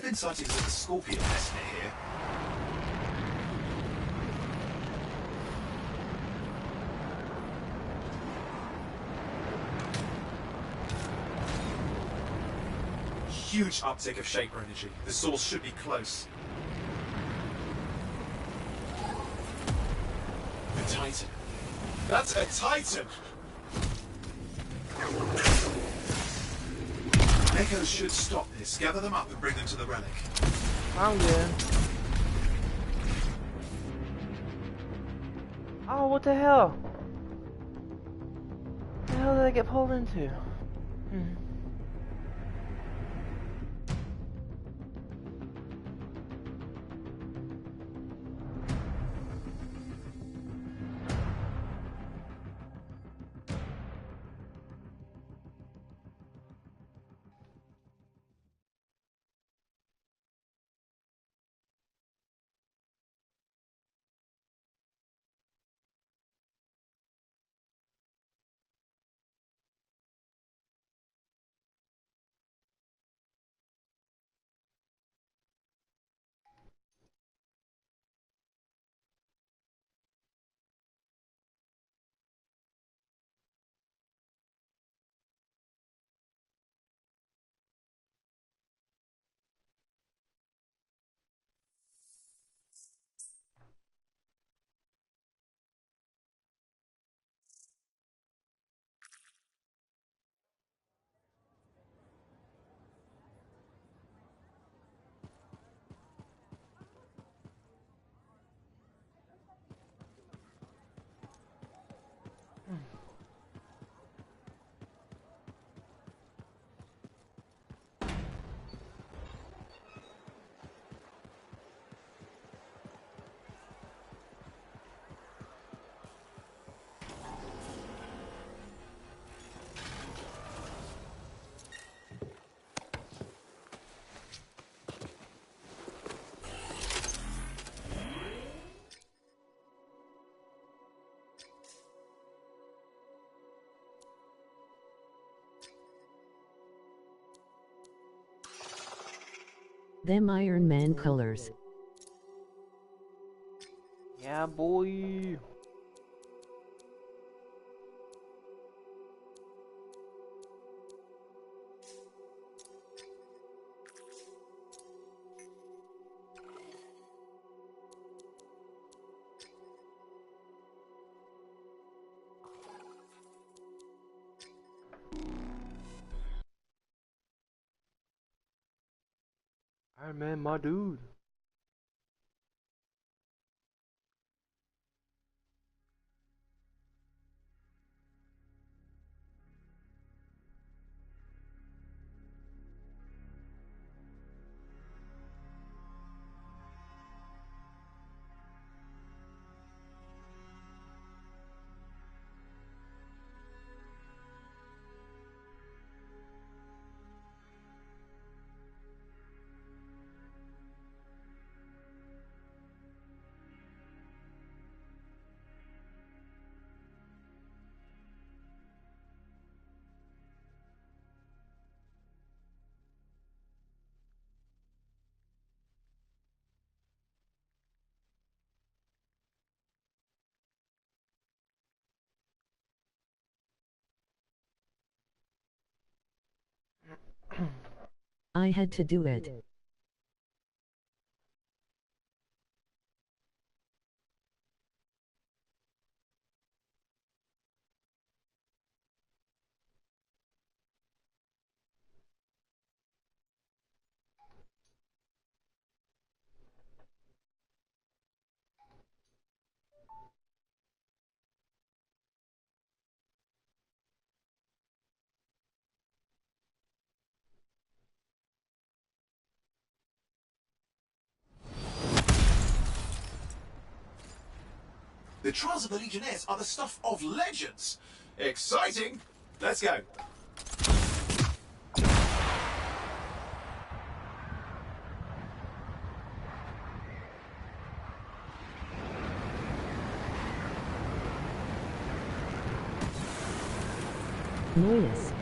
There've been sightings of the scorpion nest near here. Huge uptick of Shaper energy. The source should be close. A Titan. That's a Titan! Echoes should stop this. Gather them up and bring them to the relic. Found it. Oh, what the hell? What the hell did I get pulled into? Them Iron Man colors. Yeah, boy. Iron Man, my dude. I had to do it. The trials of the Legionnaires are the stuff of legends. Exciting! Let's go. Noise.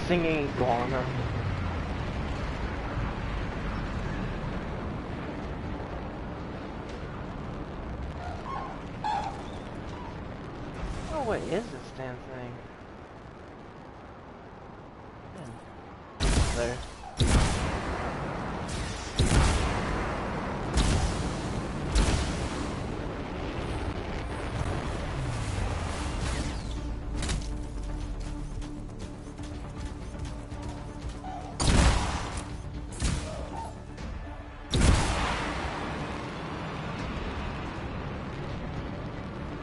singing iguana. Oh, what is this damn thing? There.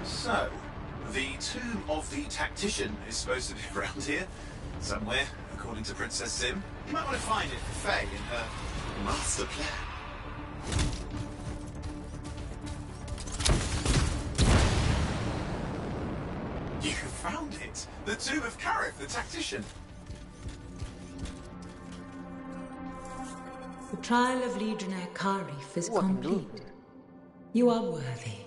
So, the tomb of the tactician is supposed to be around here, somewhere, according to Princess Sim. You might want to find it for Faye in her master plan. You found it! The tomb of Karif, the tactician. The trial of Legionnaire Karif is What can do? complete. You are worthy.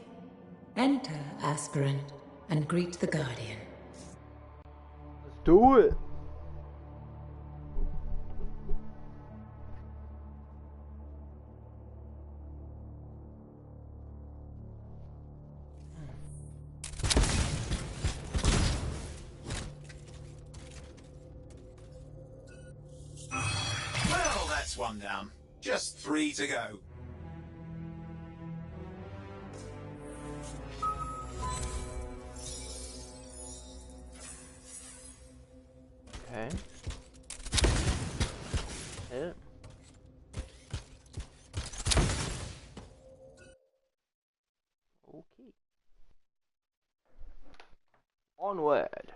Enter, aspirant, and greet the Guardian. Let's do it. Well, that's one down. Just 3 to go. Okay. Hit. Okay. Onward.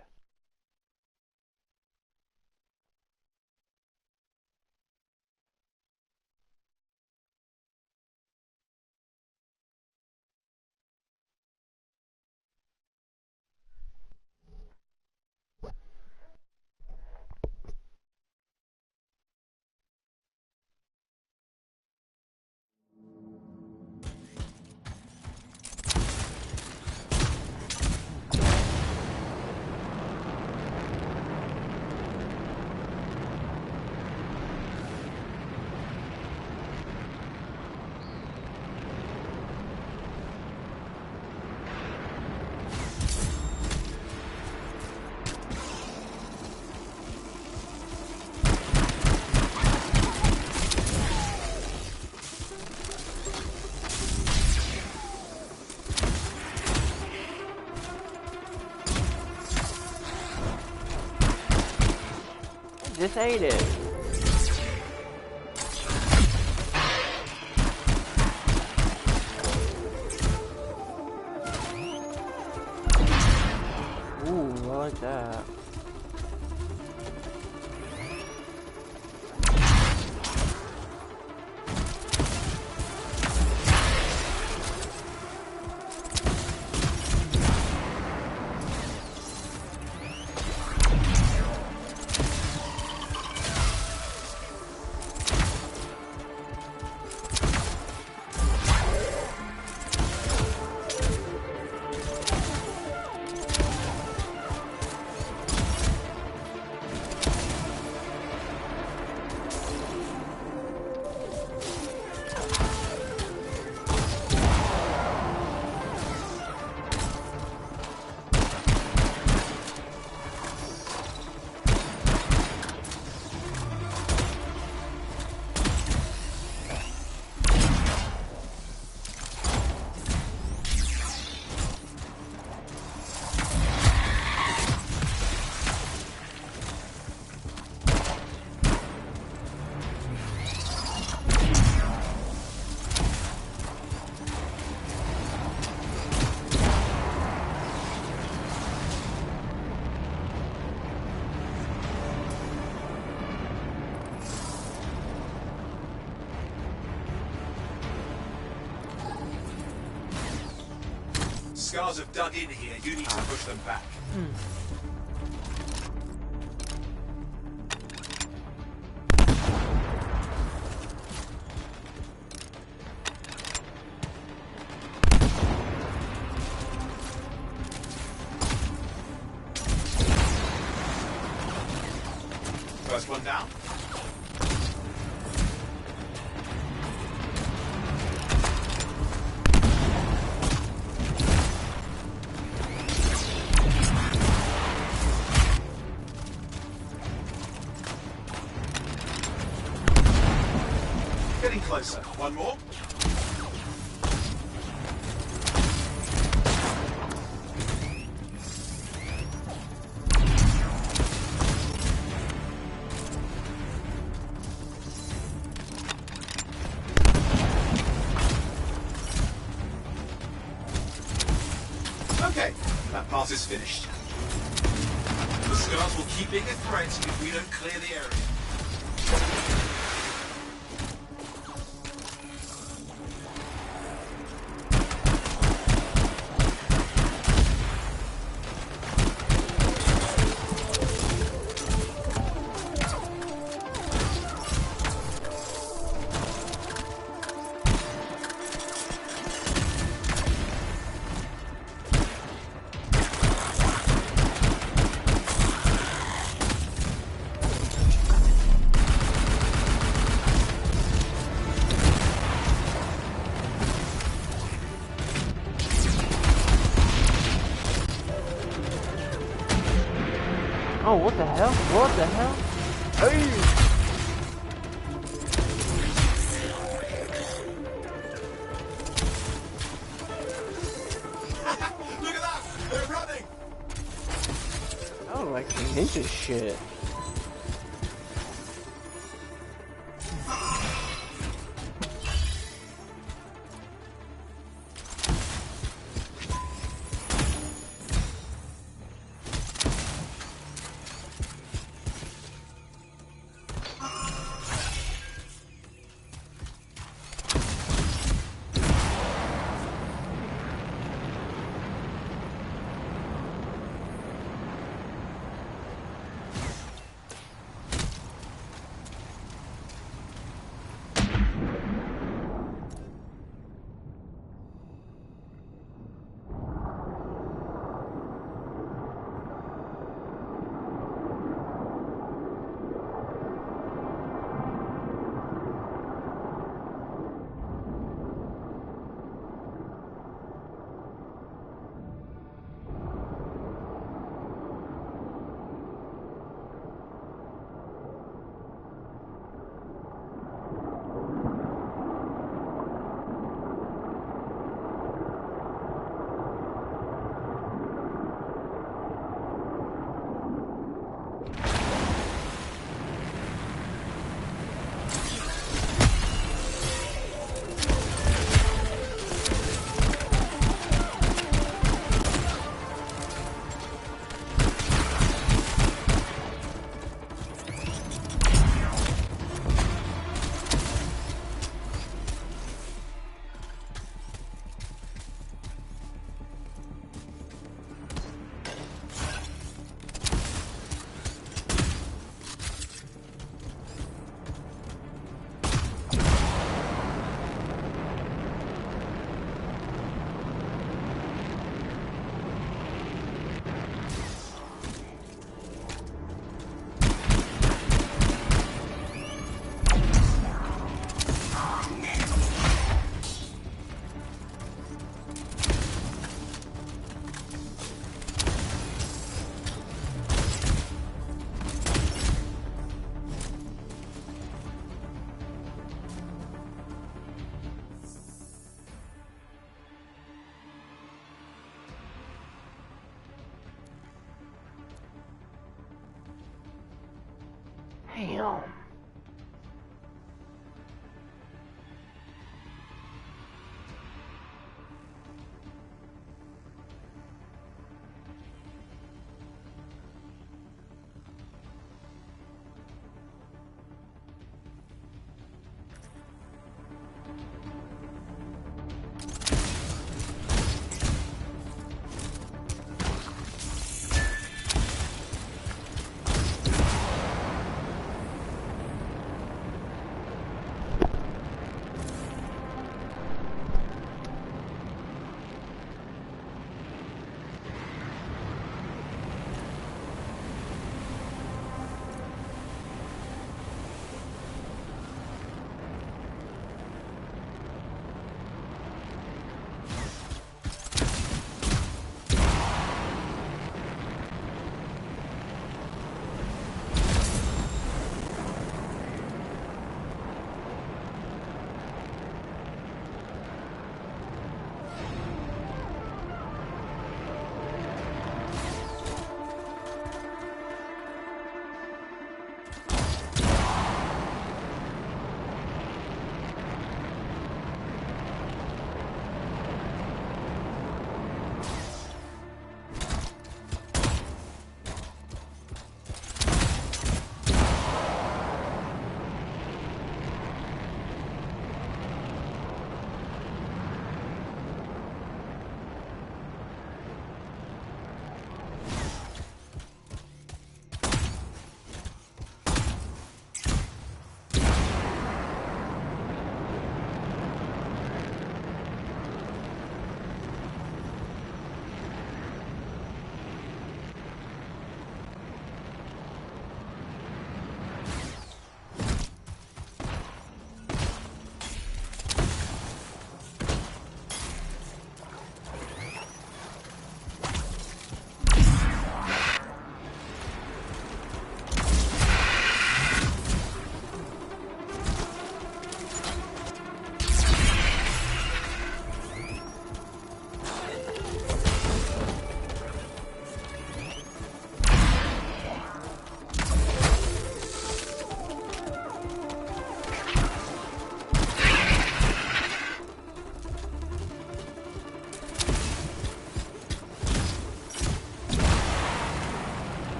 This ain't it. Ooh, I like that. Scars have dug in here. You need to push them back. one down. Getting closer. One more. Okay, that part is finished. The scars will keep being a threat if we don't clear the area. Oh, what the hell? What the hell? Hey! Look at that! They're running! Oh, like some ninja shit. Damn.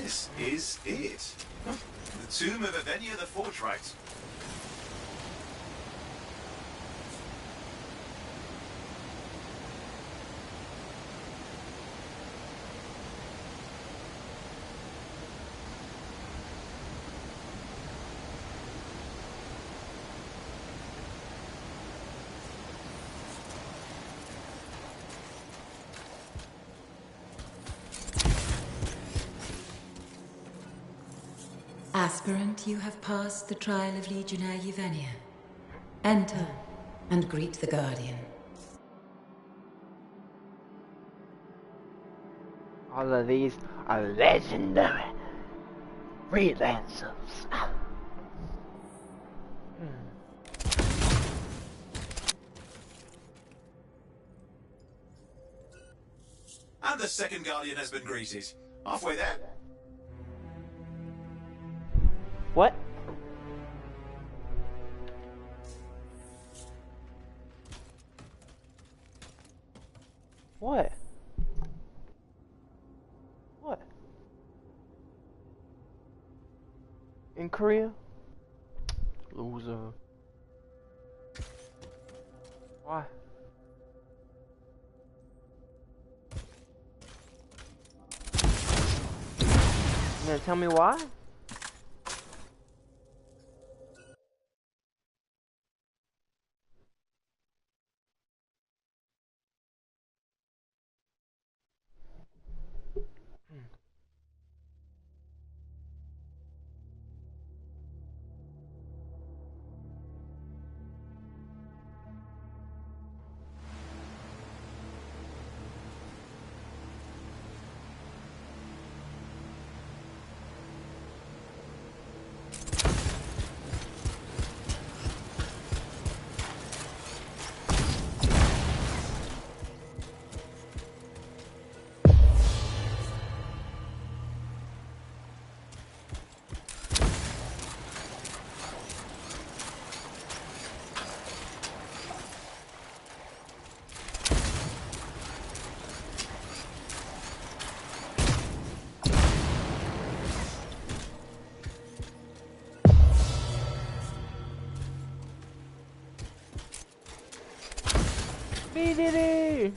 this is it. The tomb of Avenia the Fortrite. Aspirant, you have passed the trial of Legionnaire Yevenia. Enter and greet the Guardian. All of these are legendary freelancers. And the second Guardian has been greeted. Halfway there. What? What? What? In Korea? Loser. Why? You gonna tell me why? BDD!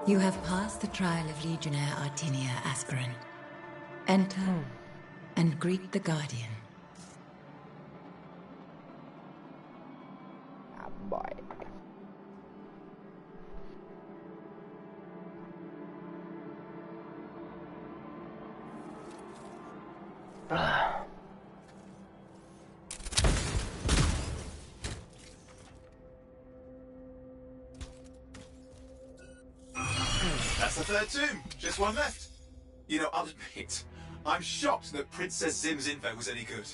You have passed the trial of Legionnaire Artinia Aspirin. Enter and greet the Guardian. Ah, boy. That's the third tomb. Just one left. You know, I'll admit, I'm shocked that Princess Zim's info was any good.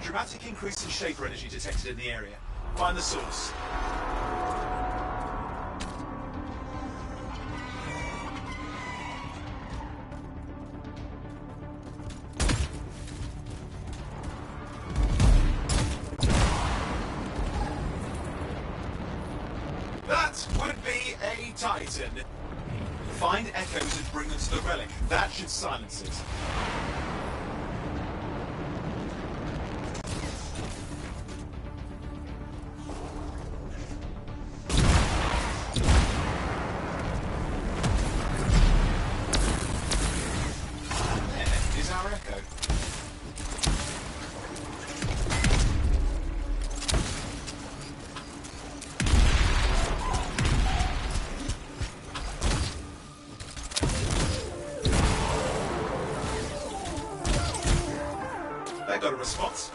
Dramatic increase in Shaper energy detected in the area. Find the source. That would be a Titan. Find echoes and bring them to the relic. That should silence it. They got a response.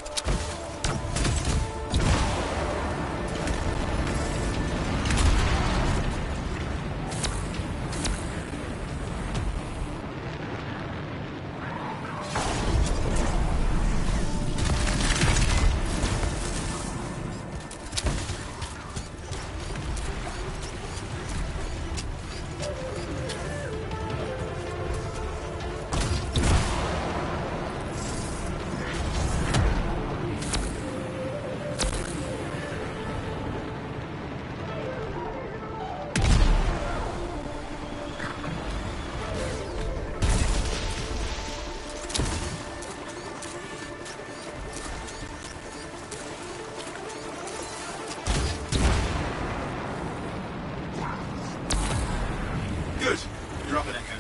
Good. You're up an echo.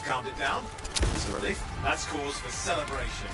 Calmed it down. It's a relief. That's cause for celebration.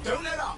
Don't let up!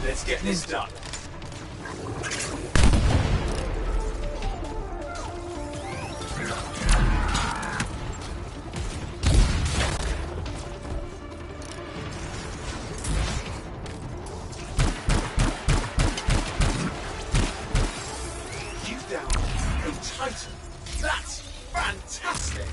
Let's get this done. You down, a Titan. That's fantastic!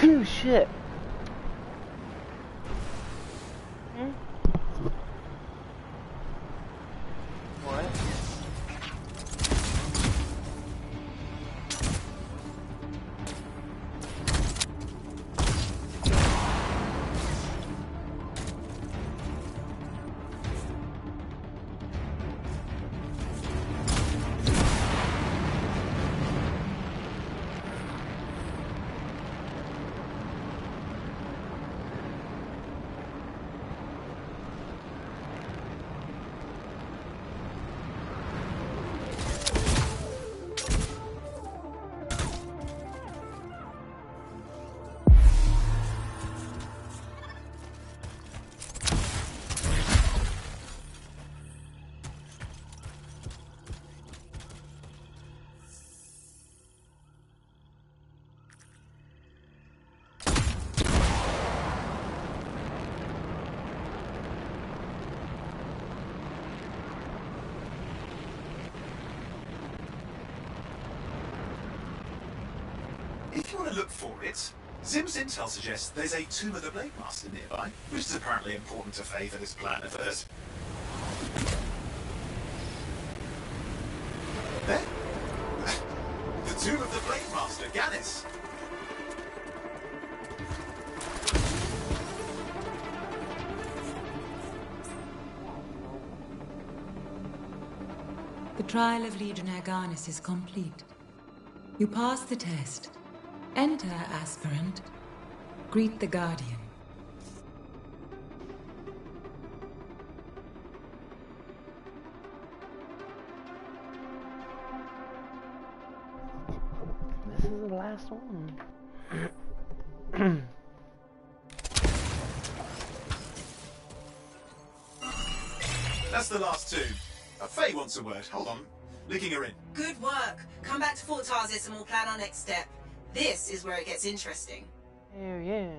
Oh shit. What? If you want to look for it, Zim's intel suggests there's a Tomb of the Blade Master nearby, which is apparently important to Faye for this plan of hers. There? The Tomb of the Blade Master, Gannis! The trial of Legionnaire Garnis is complete. You passed the test. Enter, aspirant. Greet the Guardian. This is the last one. That's the last two. Faye wants a word. Hold on. Linking her in. Good work. Come back to Fort Tarsis and we'll plan our next step. This is where it gets interesting. Hell yeah.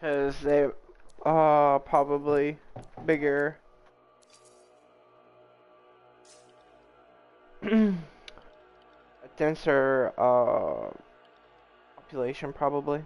Because they probably bigger. A denser population probably.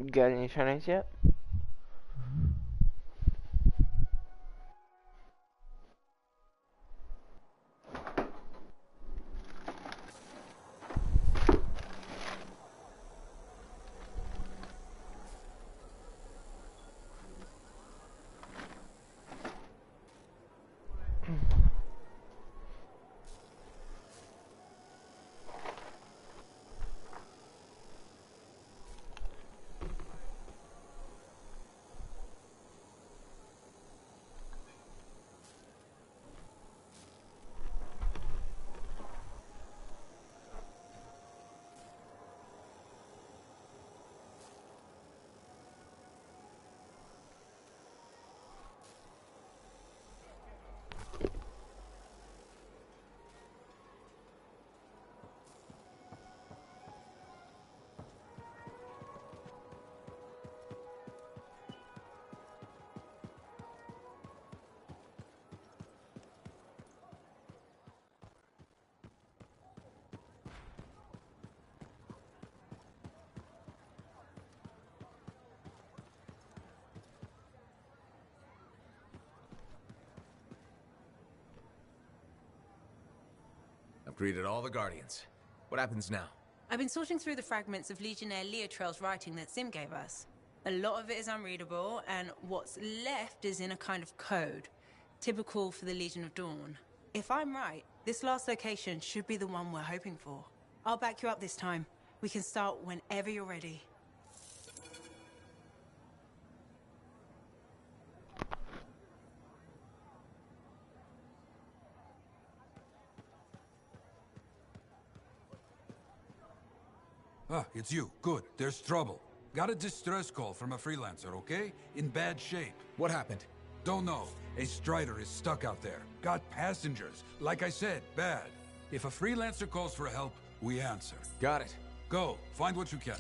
You got any Chinese yet? I've greeted all the Guardians. What happens now? I've been sorting through the fragments of Legionnaire Leotrell's writing that Sim gave us. A lot of it is unreadable, and what's left is in a kind of code, typical for the Legion of Dawn. If I'm right, this last location should be the one we're hoping for. I'll back you up this time. We can start whenever you're ready. Ah, it's you. Good. There's trouble. Got a distress call from a freelancer, okay? In bad shape. What happened? Don't know. A Strider is stuck out there. Got passengers. Like I said, bad. If a freelancer calls for help, we answer. Got it. Go. Find what you can.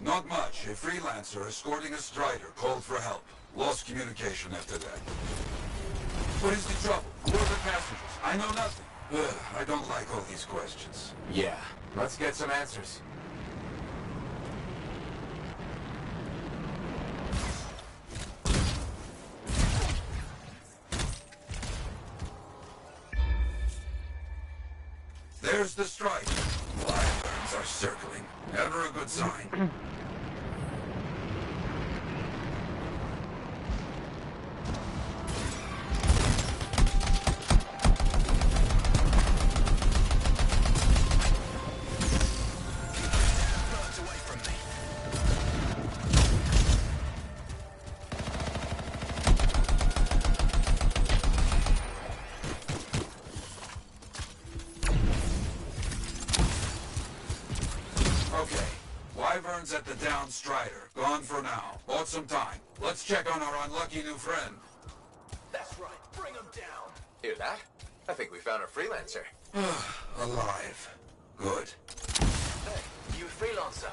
Not much. A freelancer escorting a strider called for help. Lost communication after that. What is the trouble? Who are the passengers? I know nothing. I don't like all these questions. Yeah, let's get some answers. There's the strike. Wyverns are circling. Never a good sign. Okay. Wyverns at the down strider. Gone for now. Bought some time. Let's check on our unlucky new friend. That's right, bring him down. Hear that? I think we found a freelancer. Alive. Good. Hey, you a freelancer?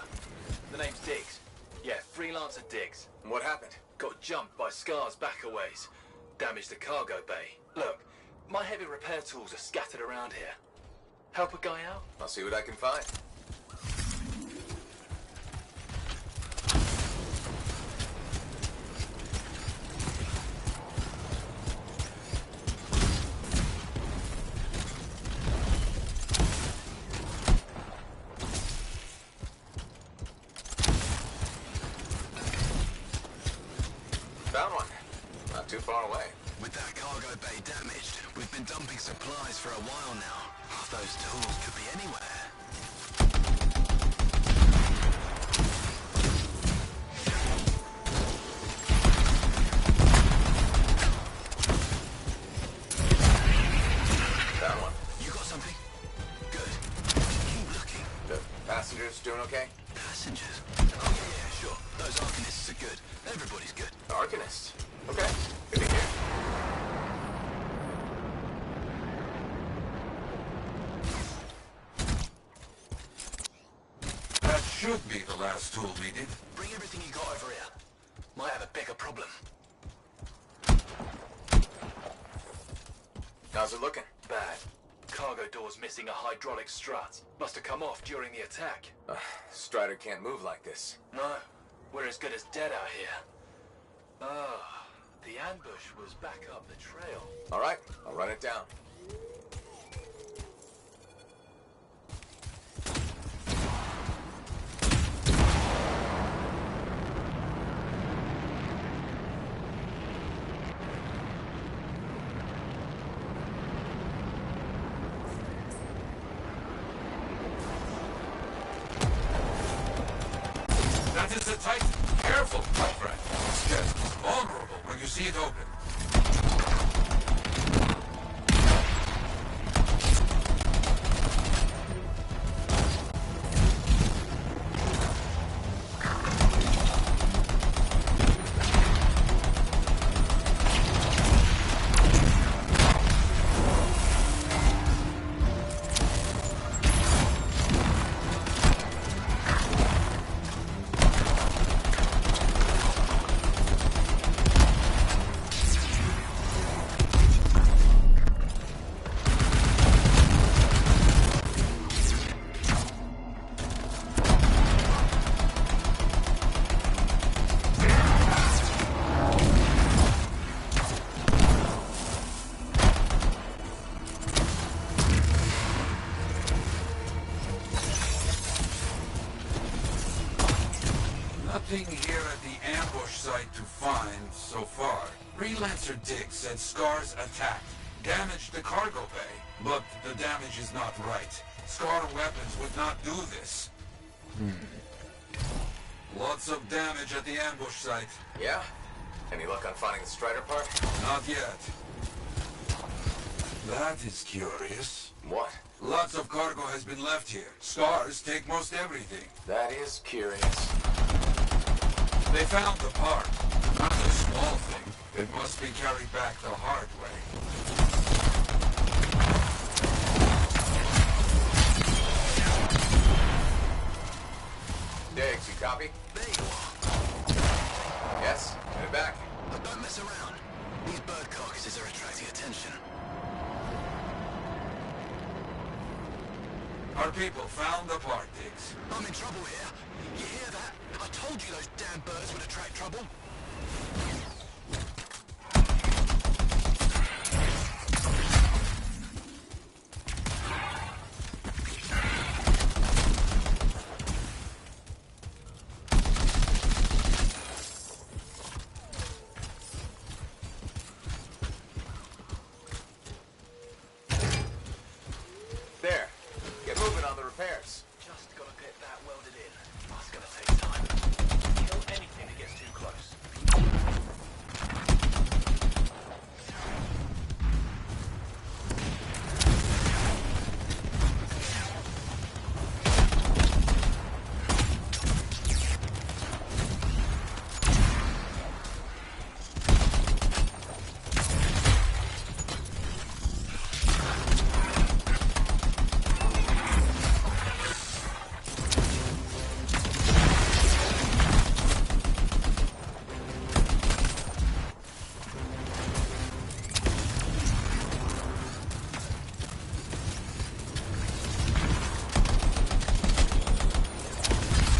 The name's Diggs. Yeah, freelancer Diggs. What happened? Got jumped by Scar's back a ways. Damaged the cargo bay. Look, my heavy repair tools are scattered around here. Help a guy out? I'll see what I can find. Found one. Not too far away. With that cargo bay damaged, we've been dumping supplies for a while now. Those tools could be anywhere. Found one. You got something? Good. Keep looking. The passengers doing okay? Passengers? Oh yeah, sure. Those Arcanists are good. Everybody's good. Arcanists? Okay. Good to hear. That should be the last tool needed. Bring everything you got over here. Might have a bigger problem. How's it looking? Bad. Cargo door's missing a hydraulic strut. Must have come off during the attack. Strider can't move like this. No, we're as good as dead out here. Ah, the ambush was back up the trail. All right, I'll run it down. That is a Titan. Careful, my friend. It's just vulnerable when you see it open. Nothing here at the ambush site to find so far. Freelancer Diggs said Scar's attack damaged the cargo bay, but the damage is not right. Scar weapons would not do this. Lots of damage at the ambush site. Yeah? Any luck on finding the Strider part? Not yet. That is curious. What? Lots of cargo has been left here. Scars take most everything. That is curious. They found the part. Not a small thing. It must be carried back the hard way. Diggs, you copy? There you are. Yes? Headed back. But don't mess around. These bird carcasses are attracting attention. Our people found the part, Diggs. I'm in trouble here. You hear that? I told you those damn birds would attract trouble. There. Get moving on the repairs. Just gotta get that welded in. That's gonna take time. Kill anything that gets too close.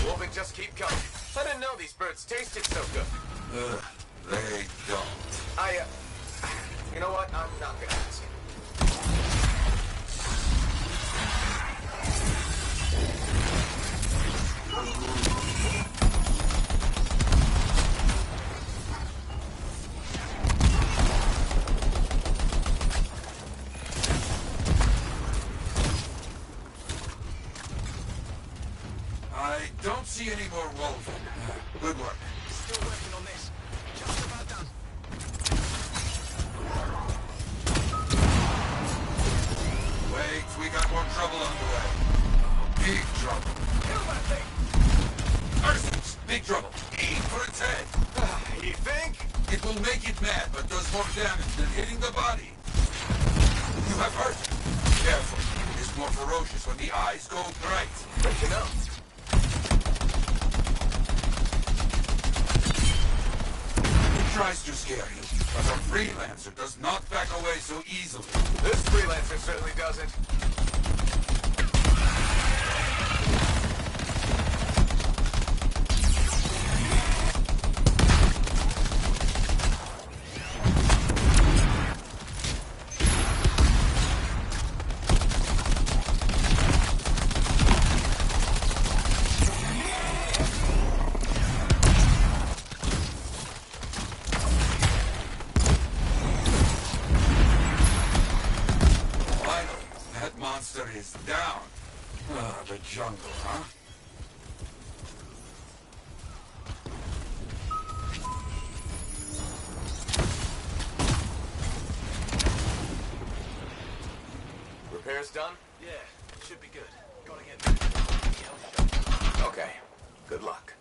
Wolving, just keep coming. I didn't know these birds tasted so good. They don't. You know what? I'm not gonna ask. I don't see any more wolves. Good work. Still working on this. Just about done. Wait, we got more trouble on the way. Big trouble. Kill that thing! Ursons, big trouble. Aim for its head. You think? It will make it mad, but does more damage than hitting the body. You have hurt. Careful. It is more ferocious when the eyes go bright. Good to know. It tries to scare you, but a freelancer does not back away so easily. This freelancer certainly doesn't. Finally, that monster is down. Ah, the jungle, huh? Repairs done? Yeah, should be good. Gotta get back to the shot. Okay. Good luck.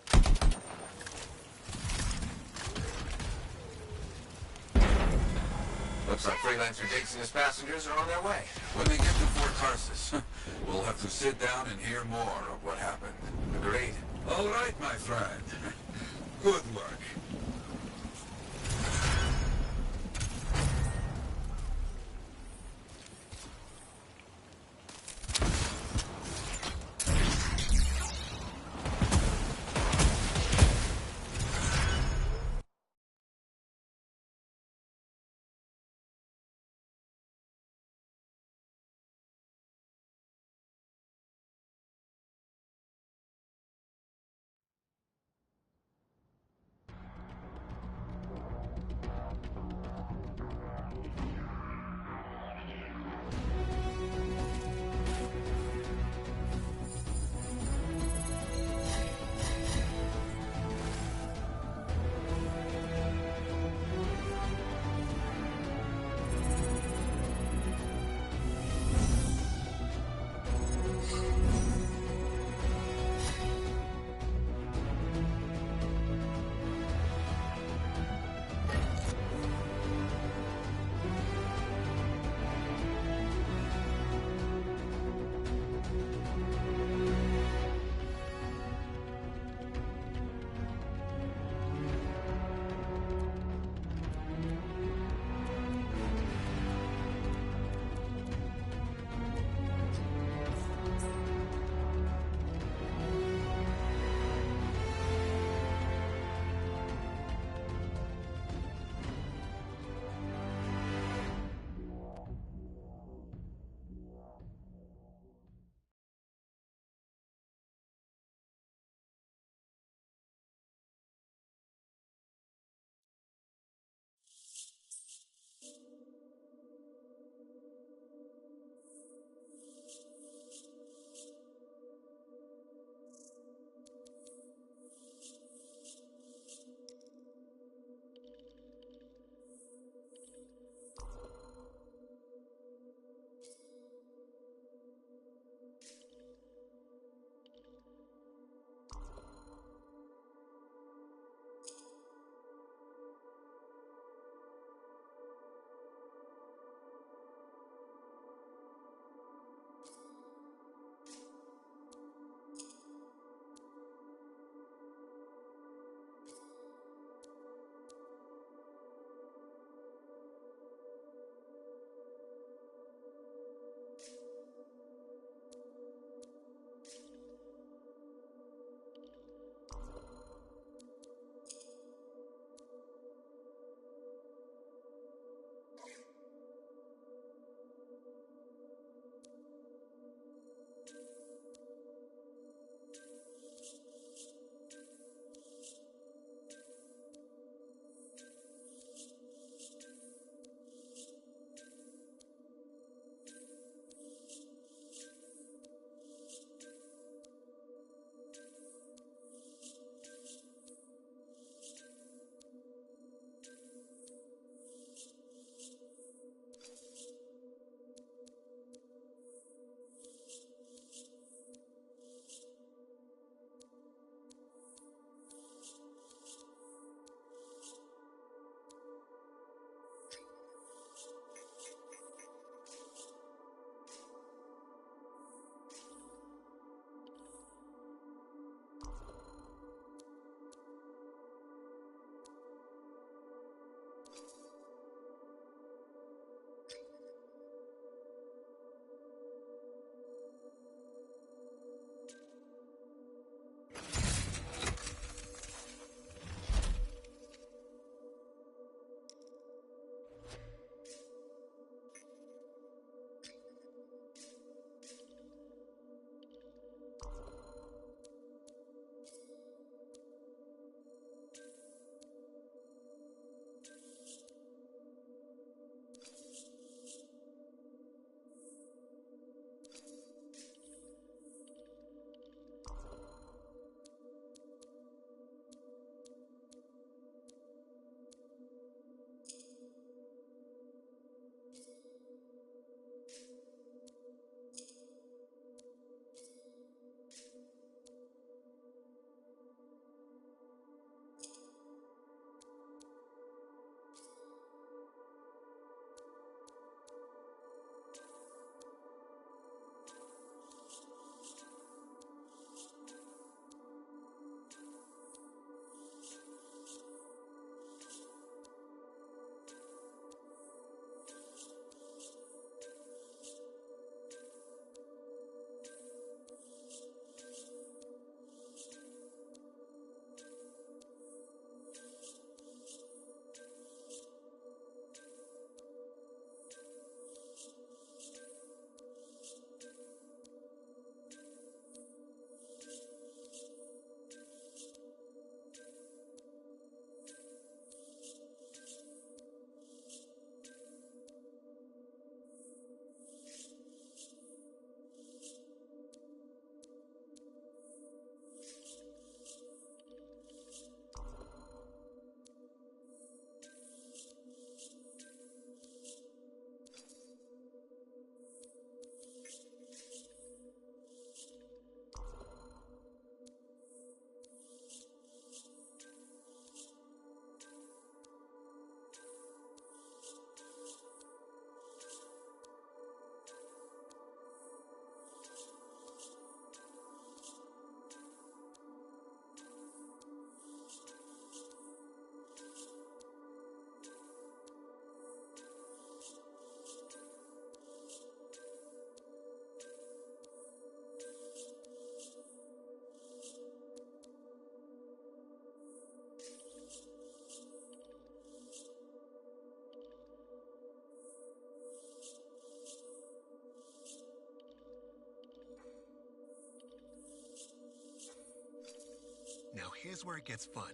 Looks like Freelancer Diggs and his passengers are on their way. When they get to Fort Tarsus, we'll have to sit down and hear more of what happened. Agreed. All right, my friend. Good work. here's where it gets fun.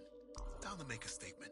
Time to make a statement.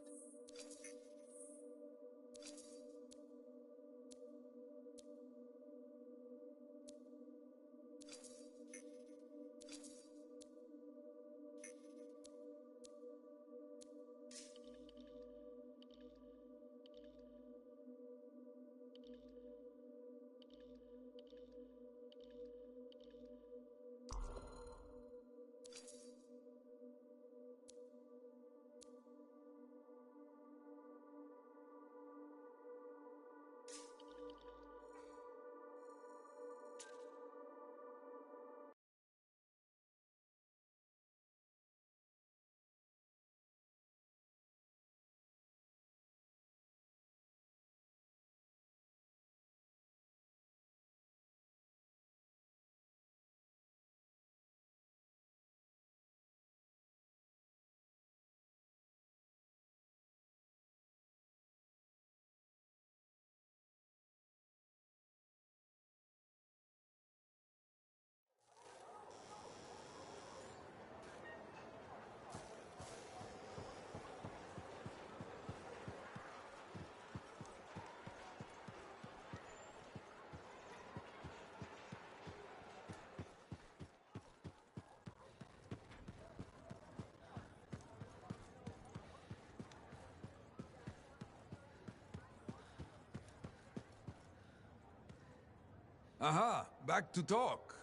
Aha, back to talk.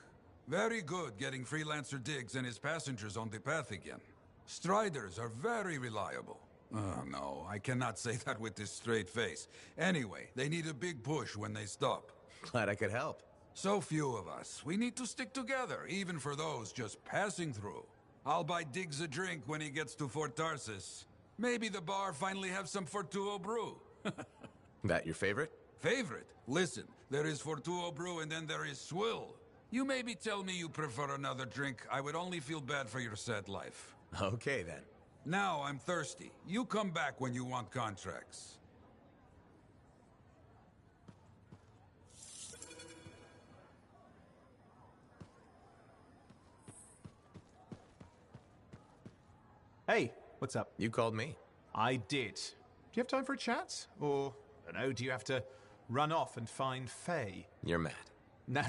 Very good getting Freelancer Diggs and his passengers on the path again. Striders are very reliable. Oh, no, I cannot say that with this straight face. Anyway, they need a big push when they stop. Glad I could help. So few of us. We need to stick together, even for those just passing through. I'll buy Diggs a drink when he gets to Fort Tarsis. Maybe the bar finally have some Fortuo brew. That your favorite? Favorite? Listen, there is Fortuo brew and then there is swill. You maybe tell me you prefer another drink. I would only feel bad for your sad life. Okay, then. Now I'm thirsty. You come back when you want contracts. Hey, what's up? You called me. I did. Do you have time for a chat? Or, I don't know, do you have to run off and find Faye? You're mad. No.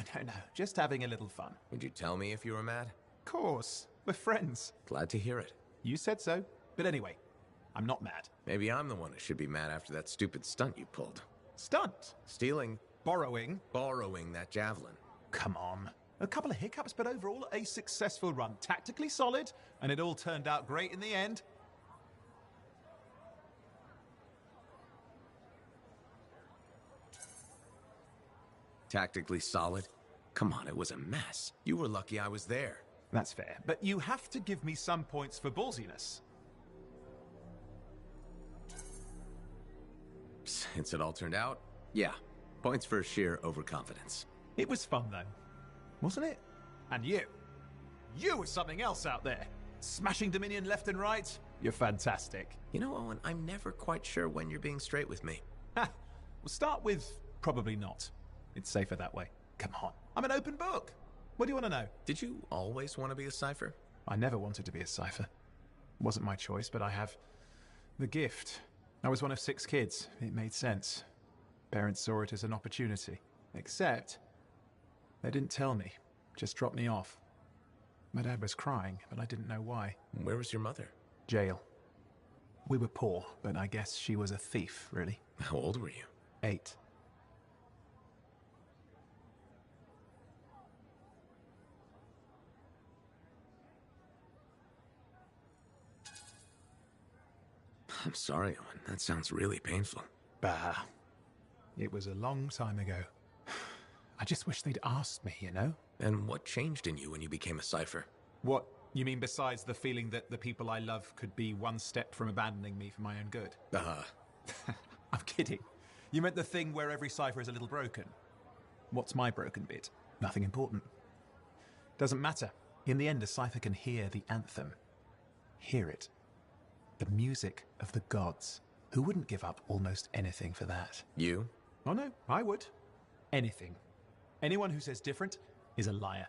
Just having a little fun. Would you tell me if you were mad? Of course. We're friends. Glad to hear it. You said so. But anyway, I'm not mad. Maybe I'm the one who should be mad after that stupid stunt you pulled. Stunt? Stealing. Borrowing? Borrowing that javelin. Come on. A couple of hiccups, but overall a successful run. Tactically solid, and it all turned out great in the end. Tactically solid? Come on, it was a mess. You were lucky I was there. That's fair, but you have to give me some points for ballsiness. Since it all turned out, yeah. Points for sheer overconfidence. It was fun, though. Wasn't it? And you. You were something else out there. Smashing Dominion left and right. You're fantastic. You know, Owen, I'm never quite sure when you're being straight with me. Ha! We'll start with probably not. It's safer that way. Come on. I'm an open book. What do you want to know? Did you always want to be a cipher? I never wanted to be a cipher. It wasn't my choice, but I have the gift. I was one of 6 kids. It made sense. Parents saw it as an opportunity. Except, they didn't tell me. Just dropped me off. My dad was crying, but I didn't know why. Where was your mother? Jail. We were poor, but I guess she was a thief, really. How old were you? 8. I'm sorry, Owen. That sounds really painful. Bah. It was a long time ago. I just wish they'd asked me, you know? And what changed in you when you became a cipher? What? You mean besides the feeling that the people I love could be one step from abandoning me for my own good? I'm kidding. You meant the thing where every cipher is a little broken. What's my broken bit? Nothing important. Doesn't matter. In the end, a cipher can hear the anthem. Hear it. The music of the gods. Who wouldn't give up almost anything for that? You? Oh no, I would. Anything. Anyone who says different is a liar.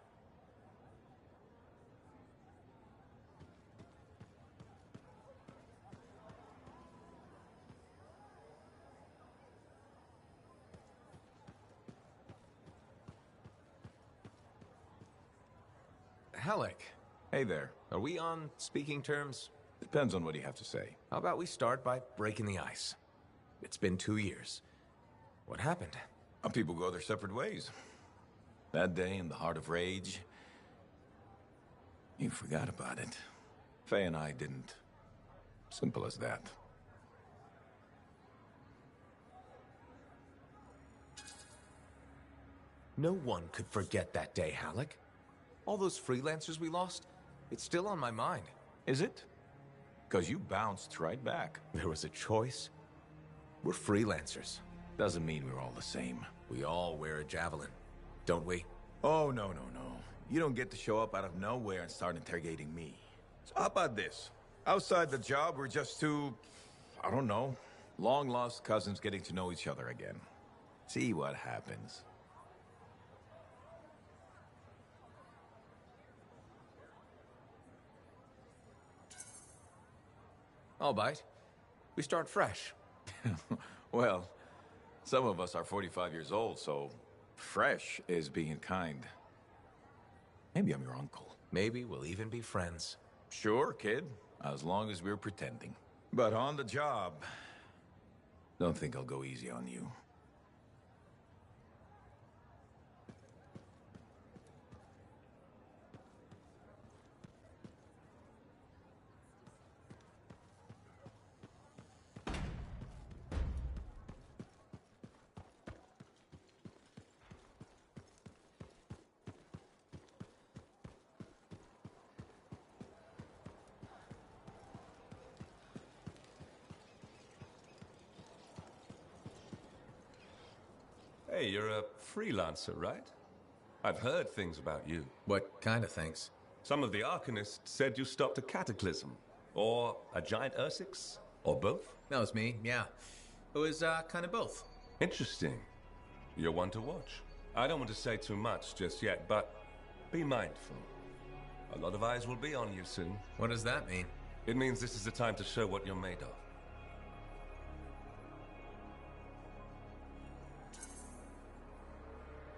Halleck. Hey there. Are we on speaking terms? Depends on what you have to say. How about we start by breaking the ice? It's been 2 years. What happened? People go their separate ways. That day in the heart of rage, you forgot about it. Faye and I didn't. Simple as that. No one could forget that day, Halleck. All those freelancers we lost, it's still on my mind. Is it? Because you bounced right back. There was a choice. We're freelancers. Doesn't mean we're all the same. We all wear a javelin, don't we? Oh, no. You don't get to show up out of nowhere and start interrogating me. So how about this? Outside the job, we're just two, I don't know, long-lost cousins getting to know each other again. See what happens. I'll bite. We start fresh. Well, some of us are 45 years old, so fresh is being kind. Maybe I'm your uncle. Maybe we'll even be friends. Sure, kid. As long as we're pretending. But on the job, don't think I'll go easy on you. Hey, you're a freelancer, right? I've heard things about you. What kind of things? Some of the Arcanists said you stopped a cataclysm. Or a giant Ursix. Or both. That was me, yeah. It was, kind of both. Interesting. You're one to watch. I don't want to say too much just yet, but be mindful. A lot of eyes will be on you soon. What does that mean? It means this is the time to show what you're made of.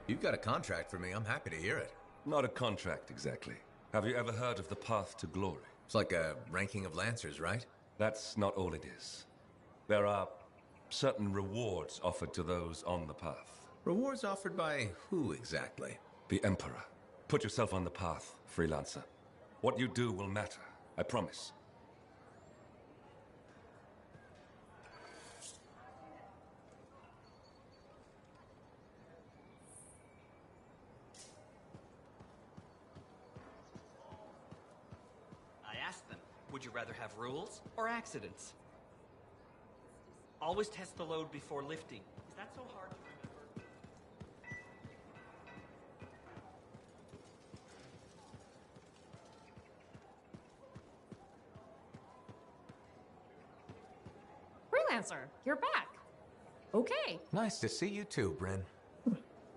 You've got a contract for me. I'm happy to hear it. Not a contract, exactly. Have you ever heard of the Path to Glory? It's like a ranking of Lancers, right? That's not all it is. There are certain rewards offered to those on the path. Rewards offered by who exactly? The Emperor. Put yourself on the path, freelancer. What you do will matter, I promise. Would you rather have rules or accidents? Always test the load before lifting. Is that so hard to remember? Freelancer, you're back. Okay. Nice to see you too, Bryn.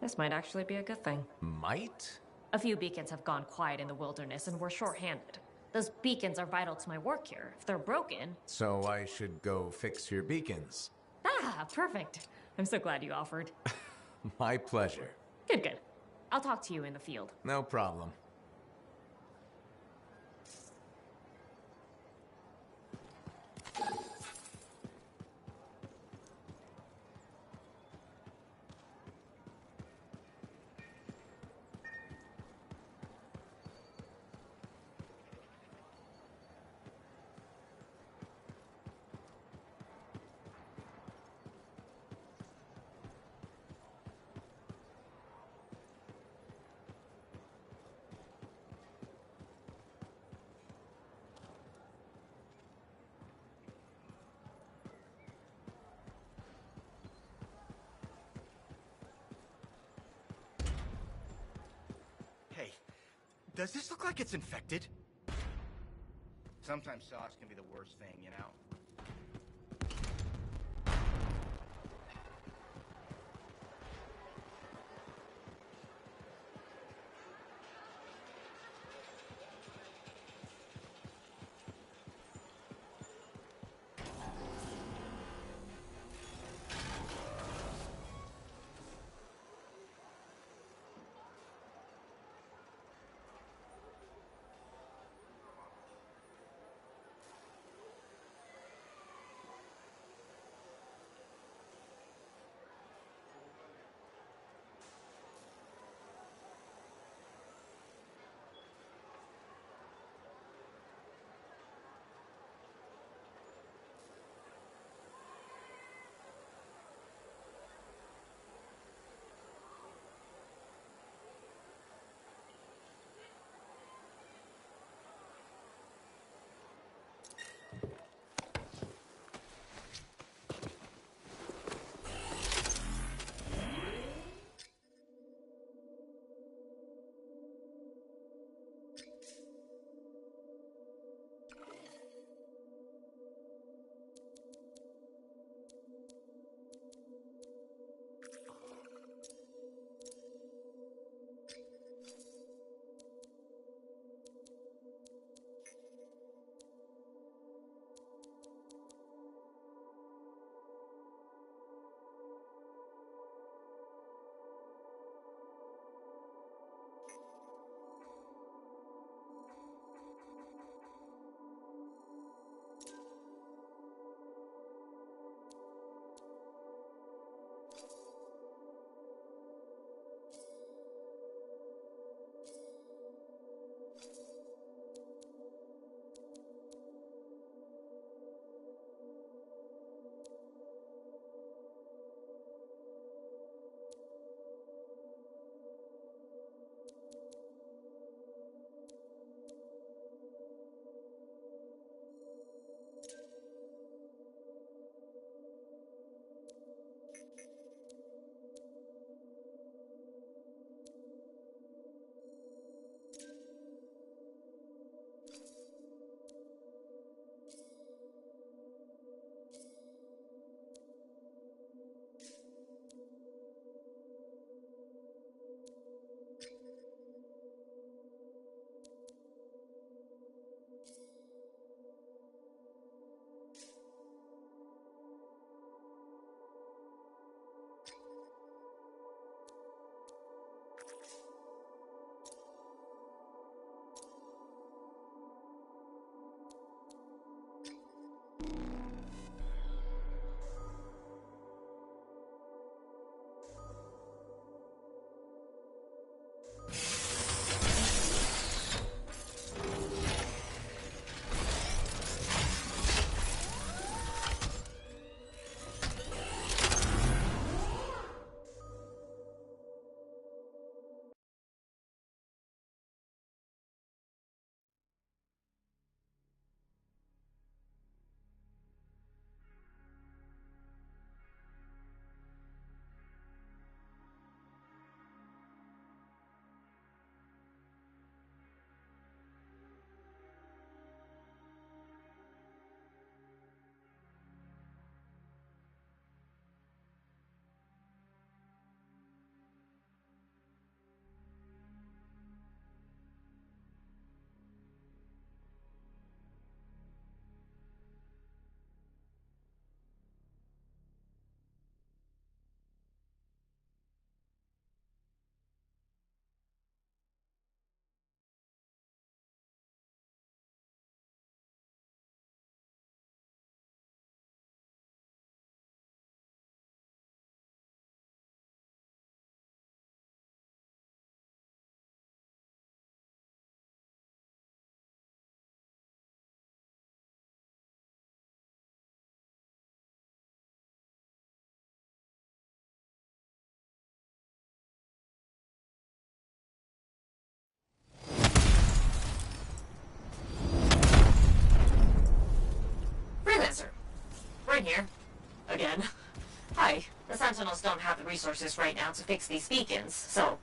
This might actually be a good thing. Might? A few beacons have gone quiet in the wilderness and we're short-handed. Those beacons are vital to my work here. If they're broken... So I should go fix your beacons. Ah, perfect. I'm so glad you offered. My pleasure. Good. I'll talk to you in the field. No problem. Hey, does this look like it's infected? Sometimes sauce can be the worst thing, you know? Freelancer. We're in here. Again. Hi. The Sentinels don't have the resources right now to fix these beacons, so...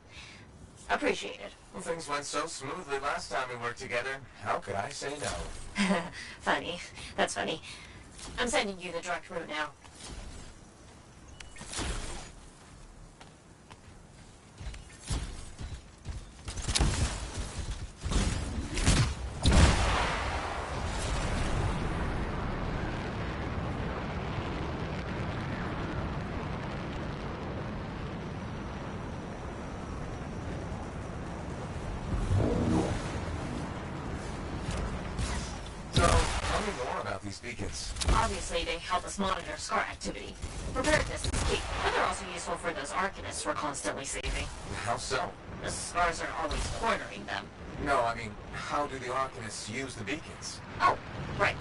appreciate it. Well, things went so smoothly last time we worked together. How could I say no? Funny. That's funny. I'm sending you the direct route now. These beacons. Obviously, they help us monitor SCAR activity. Preparedness is key, but they're also useful for those Arcanists we're constantly saving. How so? The SCARs are always cornering them. No, I mean, how do the Arcanists use the beacons? Oh, right.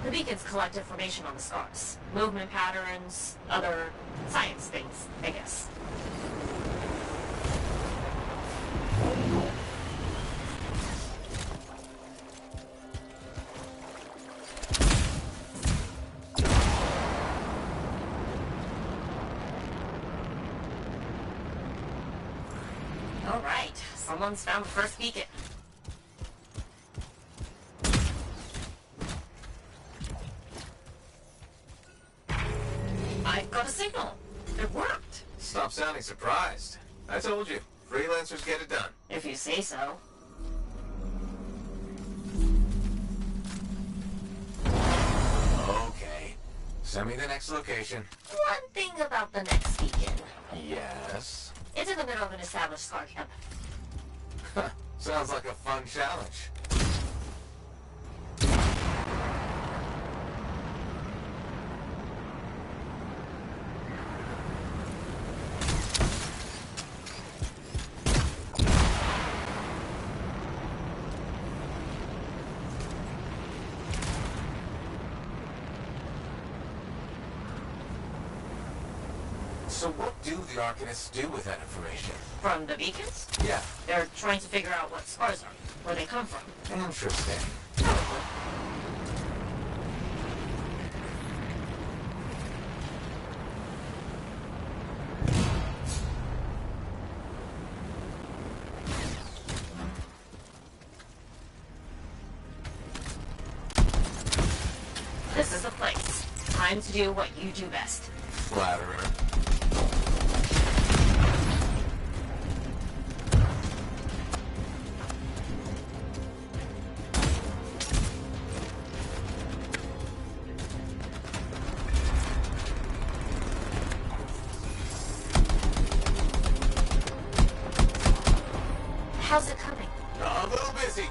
The beacons collect information on the SCARs. Movement patterns, other science things, I guess. Alright, someone's found the first beacon. I've got a signal. It worked. Stop sounding surprised. I told you, freelancers get it done. If you say so. Okay. Send me the next location. One thing about the next beacon. Yes? It's in the middle of an established SCAR camp. Sounds like a fun challenge. So what do the Arcanists do with that information? From the beacons? Yeah. They're trying to figure out what SCARs are, where they come from. Interesting. This is the place. Time to do what you do best. Flatterer. How's it coming? A little busy.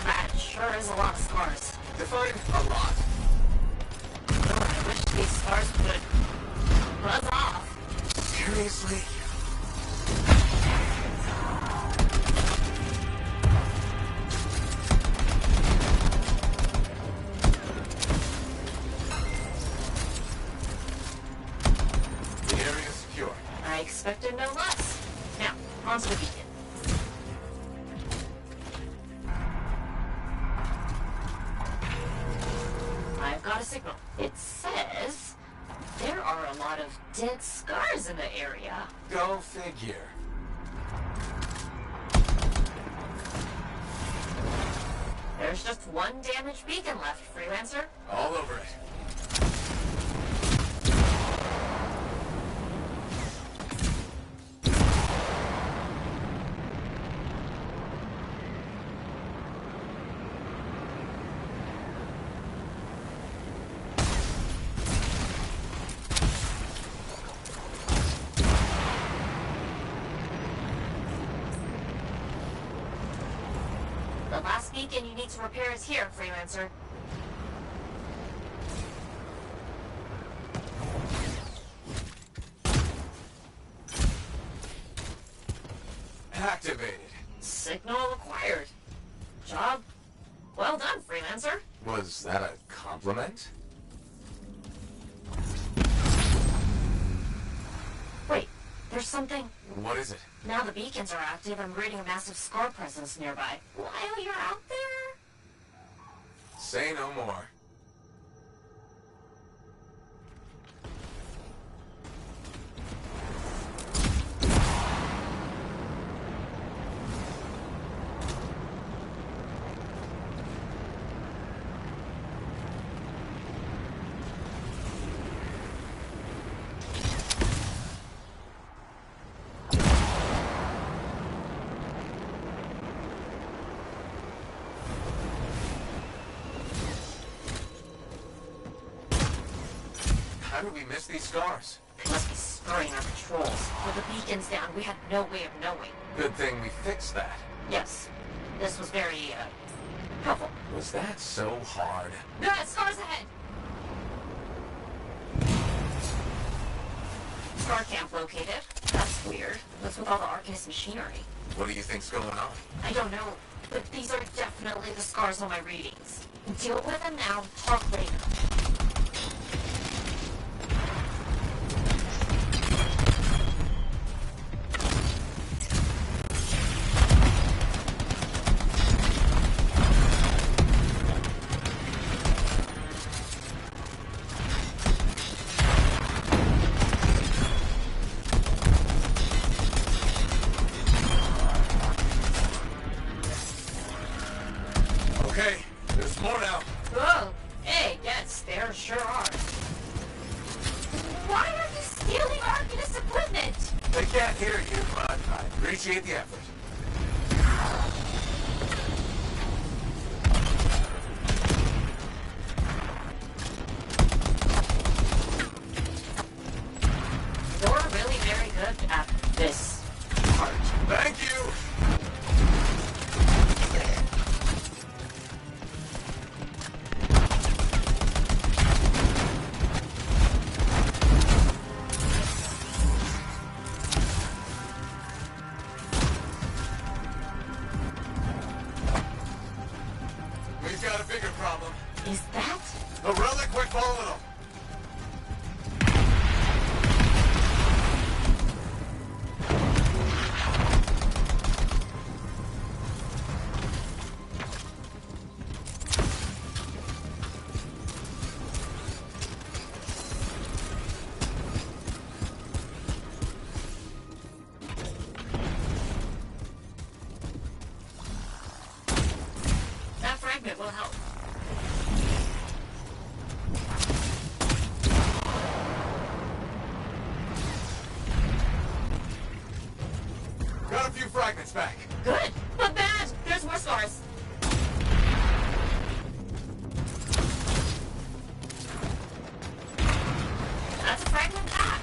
That sure is a lot of SCARs. Define a lot. I wish these SCARs would buzz off. Seriously? The area is secure. I expected no less. Now, onto the beacon. I've got a signal. It says there are a lot of dead SCARs in the area. Go figure. There's just one damaged beacon left, Freelancer. All over it. The last beacon you need to repair is here, Freelancer. activated. Signal acquired. Job well done, freelancer. Was that a compliment? Wait, there's something. What is it? Now the beacons are active, I'm reading a massive scar presence nearby. While you're out there? Say no more. How did we miss these scars? They must be scurrying our patrols. With the beacons down, we had no way of knowing. Good thing we fixed that. Yes. This was very, helpful. Was that so hard? Scars ahead! Scar camp located. That's weird. What's with all the Arcanist machinery? What do you think's going on? I don't know, but these are definitely the scars on my readings. Deal with them now, talk later. Okay, there's more now. Oh, hey, yes, there sure are. Why are you stealing Arcanist equipment? They can't hear you, but I appreciate the effort. You're really very good at this part. Thank you! We've got a bigger problem. Is that? The relic we're calling them. That fragment will help. Got a few fragments back. Good, but bad. There's more scars. That's a fragment back.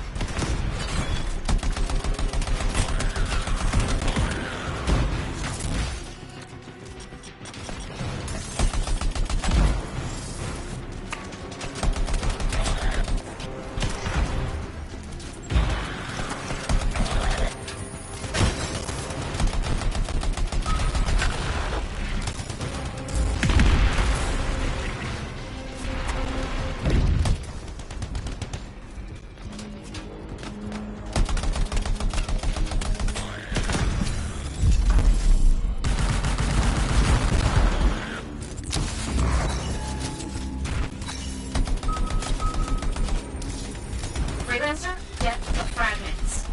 Freelancer, get the fragments.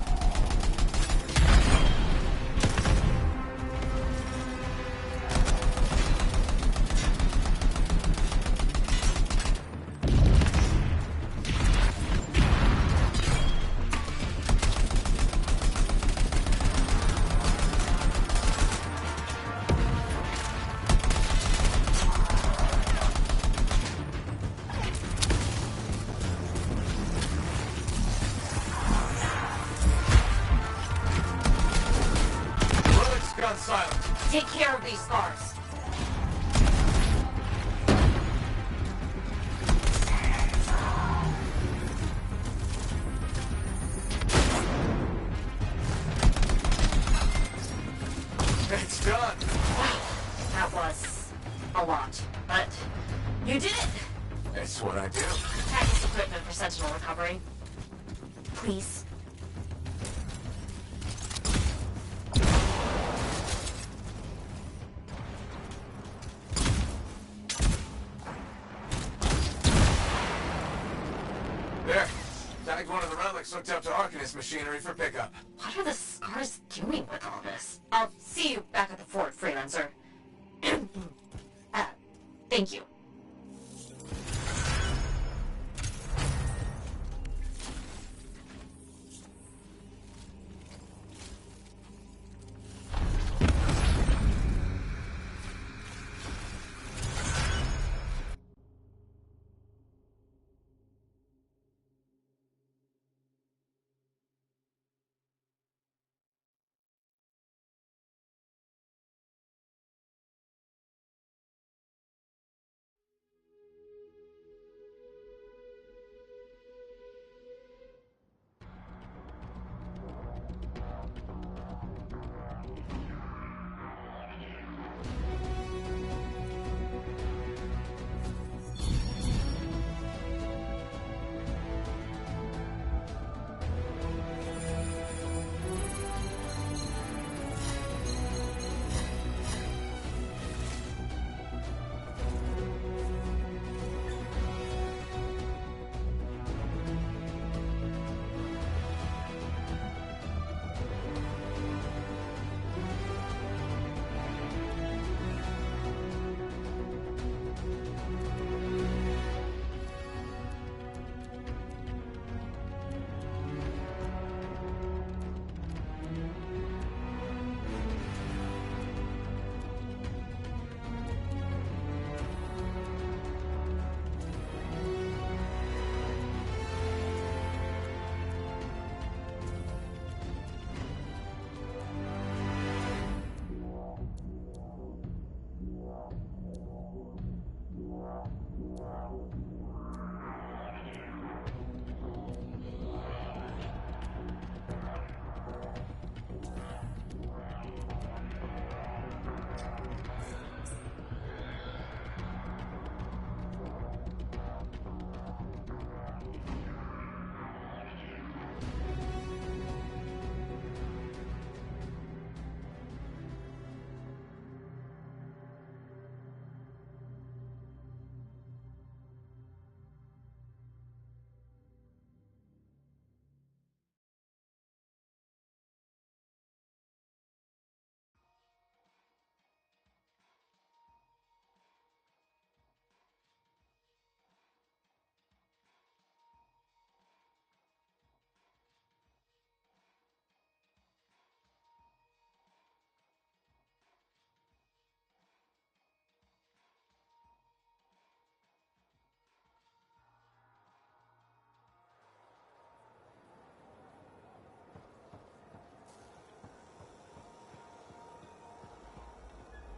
Relic's gone silent. Take care of these scars. a lot, but you did it! It's what I do. Practice equipment for Sentinel recovery. Please. There. Tagged one of the relics hooked up to Arcanist machinery for pickup. What are the scars doing with all this? I'll see you back at the fort, Freelancer. Thank you.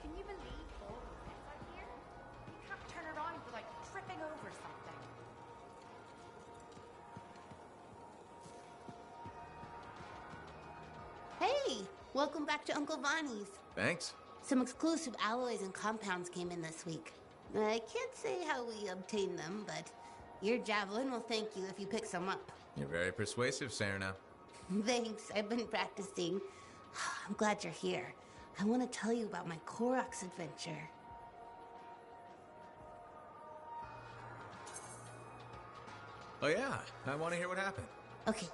Can you believe all the mess out here? You can't turn around without tripping over something. Hey! Welcome back to Uncle Vonnie's. Thanks. Some exclusive alloys and compounds came in this week. I can't say how we obtained them, but your Javelin will thank you if you pick some up. You're very persuasive, Serena. Thanks, I've been practicing. I'm glad you're here. I want to tell you about my Koroks adventure. Oh yeah, I want to hear what happened. Okay,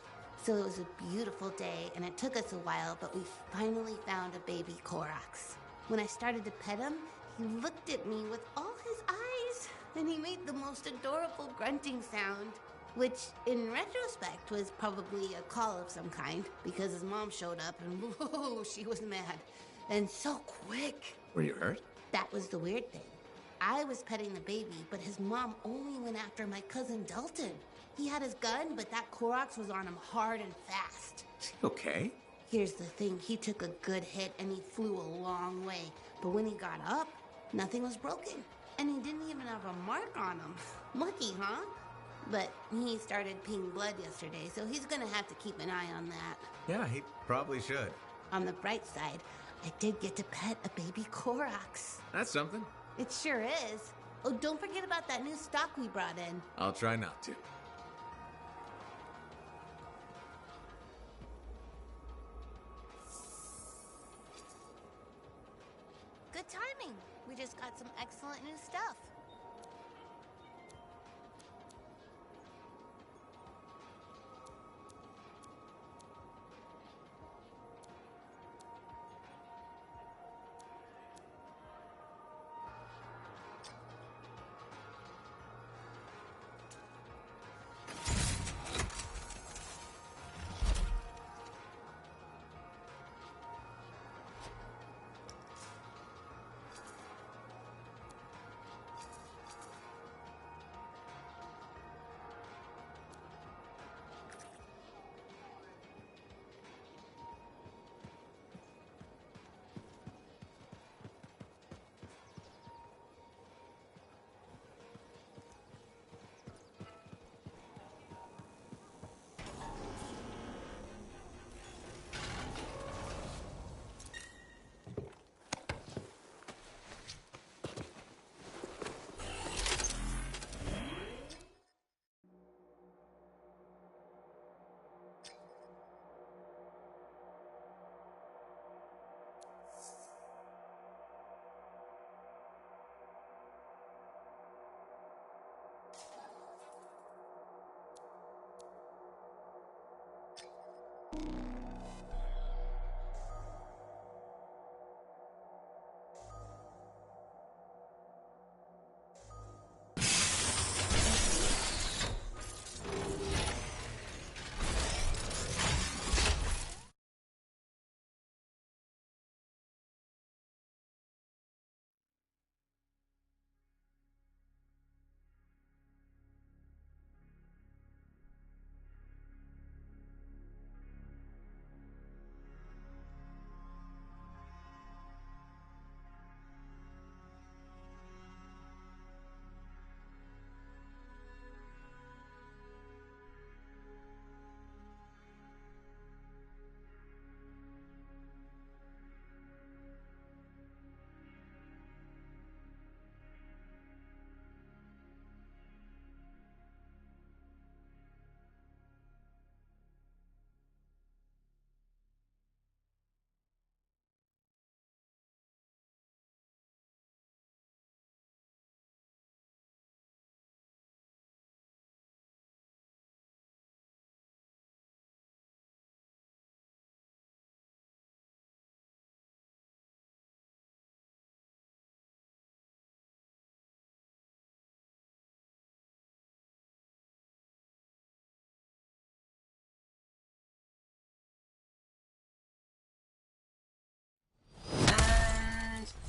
so it was a beautiful day, and it took us a while, but we finally found a baby Koroks. When I started to pet him, he looked at me with all his eyes, and he made the most adorable grunting sound, which, in retrospect, was probably a call of some kind, because his mom showed up, and whoa, she was mad. And so quick. Were you hurt? That was the weird thing. I was petting the baby, but his mom only went after my cousin Dalton. He had his gun, but that Koroks was on him hard and fast. Is he okay? Here's the thing, he took a good hit and he flew a long way. But when he got up, nothing was broken. And he didn't even have a mark on him. Lucky, huh? But he started peeing blood yesterday, so he's gonna have to keep an eye on that. Yeah, he probably should. On the bright side, I did get to pet a baby Koroks. That's something. It sure is. Oh, don't forget about that new stock we brought in. I'll try not to. Good timing. We just got some excellent new stuff.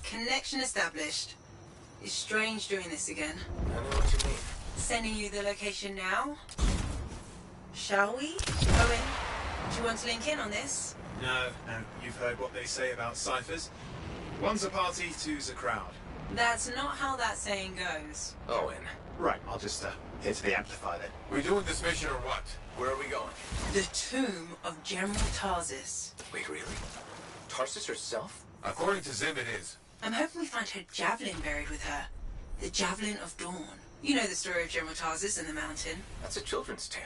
Connection established. It's strange doing this again. I know what you mean. Sending you the location now. Shall we? Owen, do you want to link in on this? No, you've heard what they say about ciphers. One's a party, two's a crowd. That's not how that saying goes. Owen. Right, I'll just hit the amplify then. We doing this mission or what? Where are we going? The tomb of General Tarsus. Wait, really? Tarsus herself? According to Zim, it is. I'm hoping we find her javelin buried with her. The Javelin of Dawn. You know the story of General Tarsus and the mountain. That's a children's tale.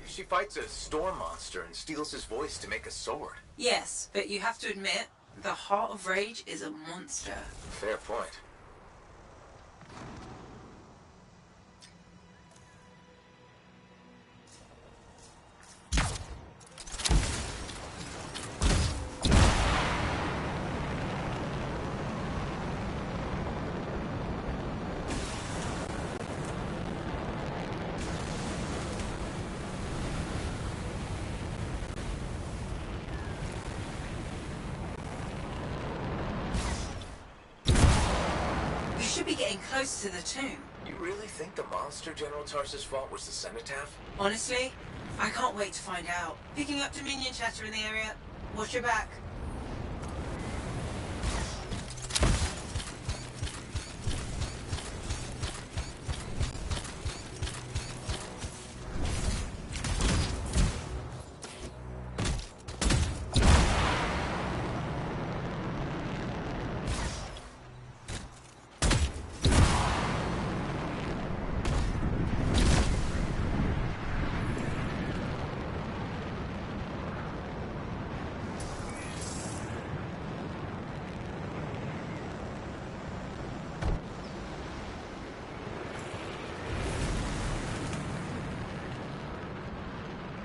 She fights a storm monster and steals his voice to make a sword. Yes, but you have to admit, the Heart of Rage is a monster. Fair point. Should be getting close to the tomb. You really think the monster General Tarsus fought was the cenotaph? Honestly, I can't wait to find out. Picking up Dominion chatter in the area. Watch your back.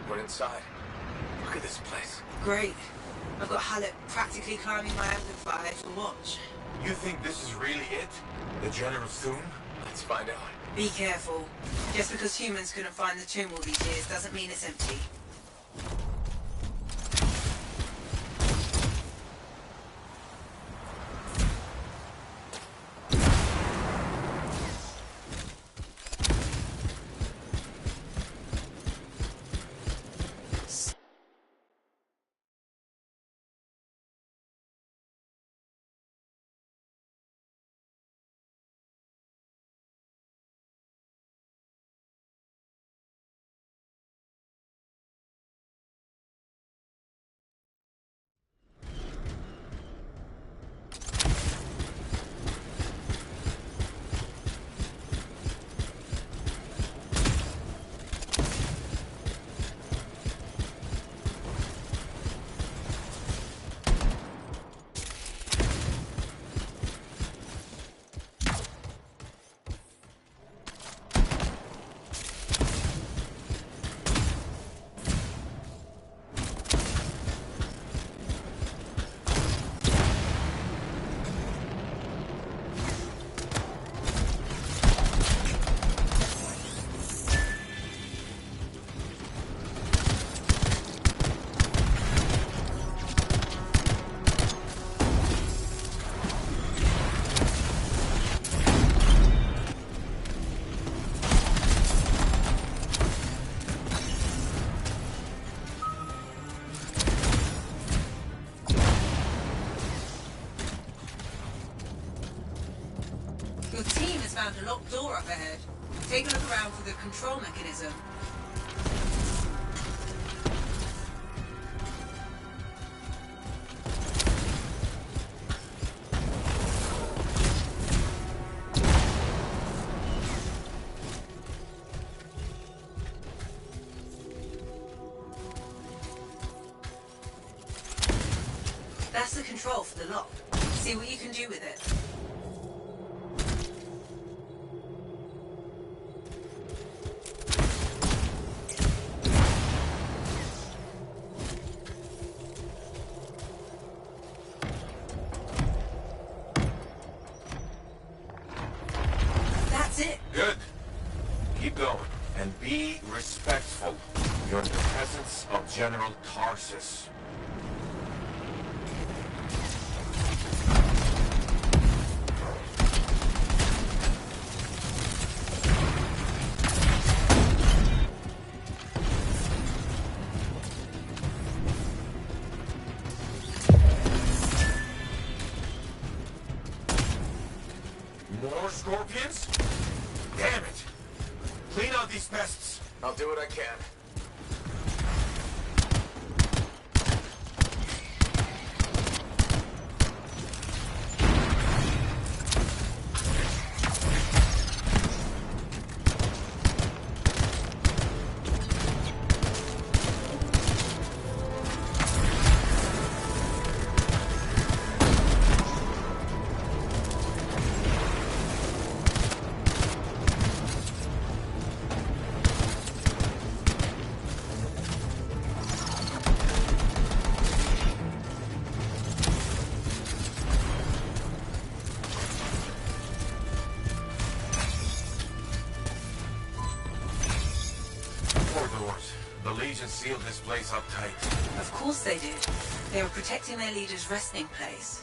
We're inside. Look at this place. Great. I've got Halleck practically climbing my amplifier to watch. You think this is really it? The General's tomb? Let's find out. Be careful. Just because humans couldn't find the tomb all these years doesn't mean it's empty. Your team has found a locked door up ahead. Take a look around for the control mechanism. That's the control for the lock. See what you can do with it. That's it. Good. Keep going. And be respectful. You're in the presence of General Tarsus. More scorpions? Damn it! Clean out these pests. I'll do what I can. The Legion sealed this place up tight. Of course they did. They were protecting their leader's resting place.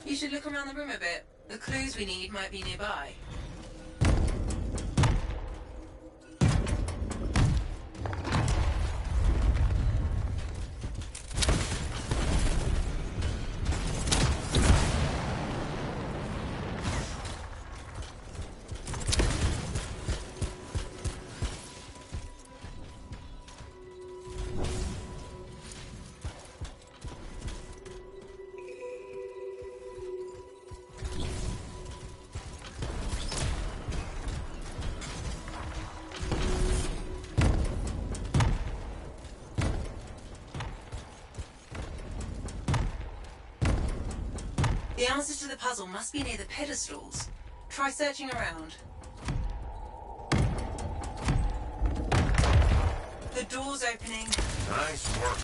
You should look around the room a bit. The clues we need might be nearby. the puzzle must be near the pedestals. Try searching around. The door's opening. Nice work.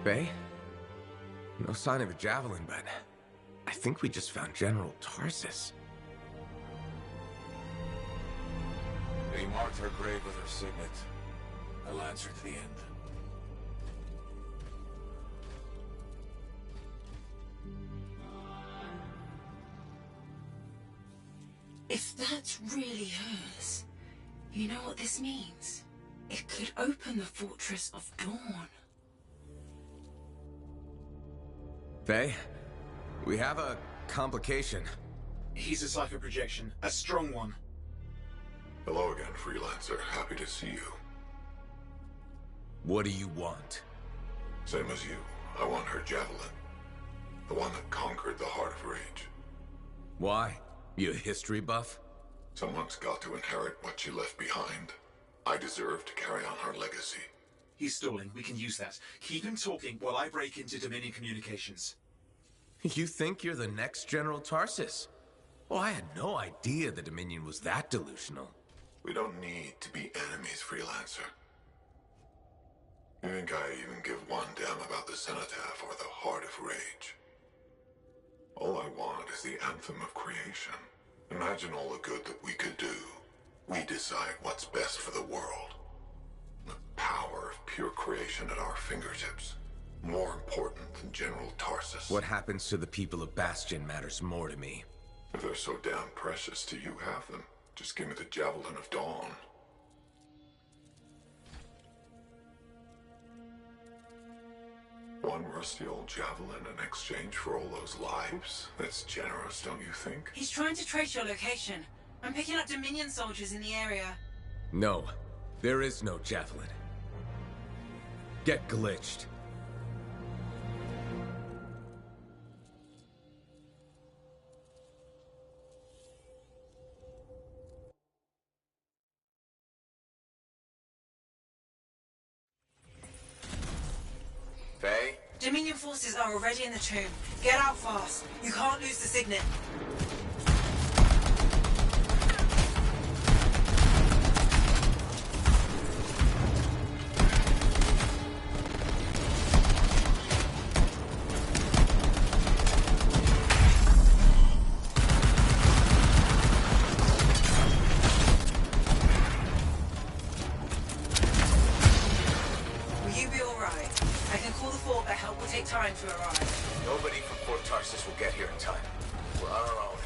Faye? No sign of a javelin, but I think we just found General Tarsus. He marked her grave with her signet. A lancer to the end. If that's really hers, you know what this means? It could open the Fortress of Dawn. Faye, we have a complication. He's a cipher projection, a strong one. Hello again, Freelancer. Happy to see you. What do you want? Same as you. I want her javelin. The one that conquered the Heart of Rage. Why? You a history buff? Someone's got to inherit what she left behind. I deserve to carry on her legacy. He's stalling. We can use that. Keep him talking while I break into Dominion communications. You think you're the next General Tarsus? Well, I had no idea the Dominion was that delusional. We don't need to be enemies, Freelancer. You think I even give one damn about the Cenotaph or the Heart of Rage? All I want is the Anthem of Creation. Imagine all the good that we could do. We decide what's best for the world. The power of pure creation at our fingertips. More important than General Tarsus. What happens to the people of Bastion matters more to me. If they're so damn precious to you, have them. Just give me the Javelin of Dawn. One rusty old javelin in exchange for all those lives? That's generous, don't you think? He's trying to trace your location. I'm picking up Dominion soldiers in the area. No, there is no javelin. Get glitched. Faye? Dominion forces are already in the tomb. Get out fast. You can't lose the signet. Will you be alright? I can call the fort, but help will take time to arrive. Nobody from Fort Tarsus will get here in time. We're on our own.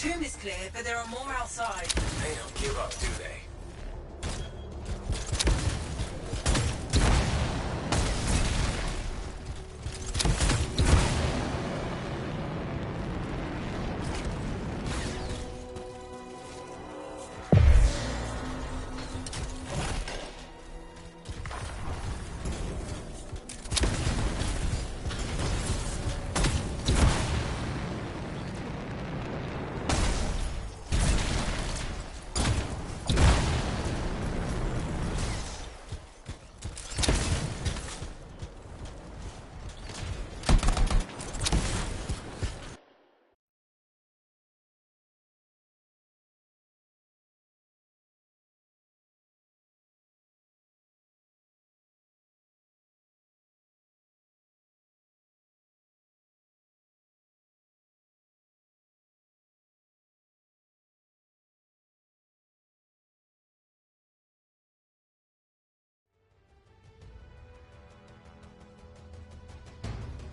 tomb is clear, but there are more outside. They don't give up, do they?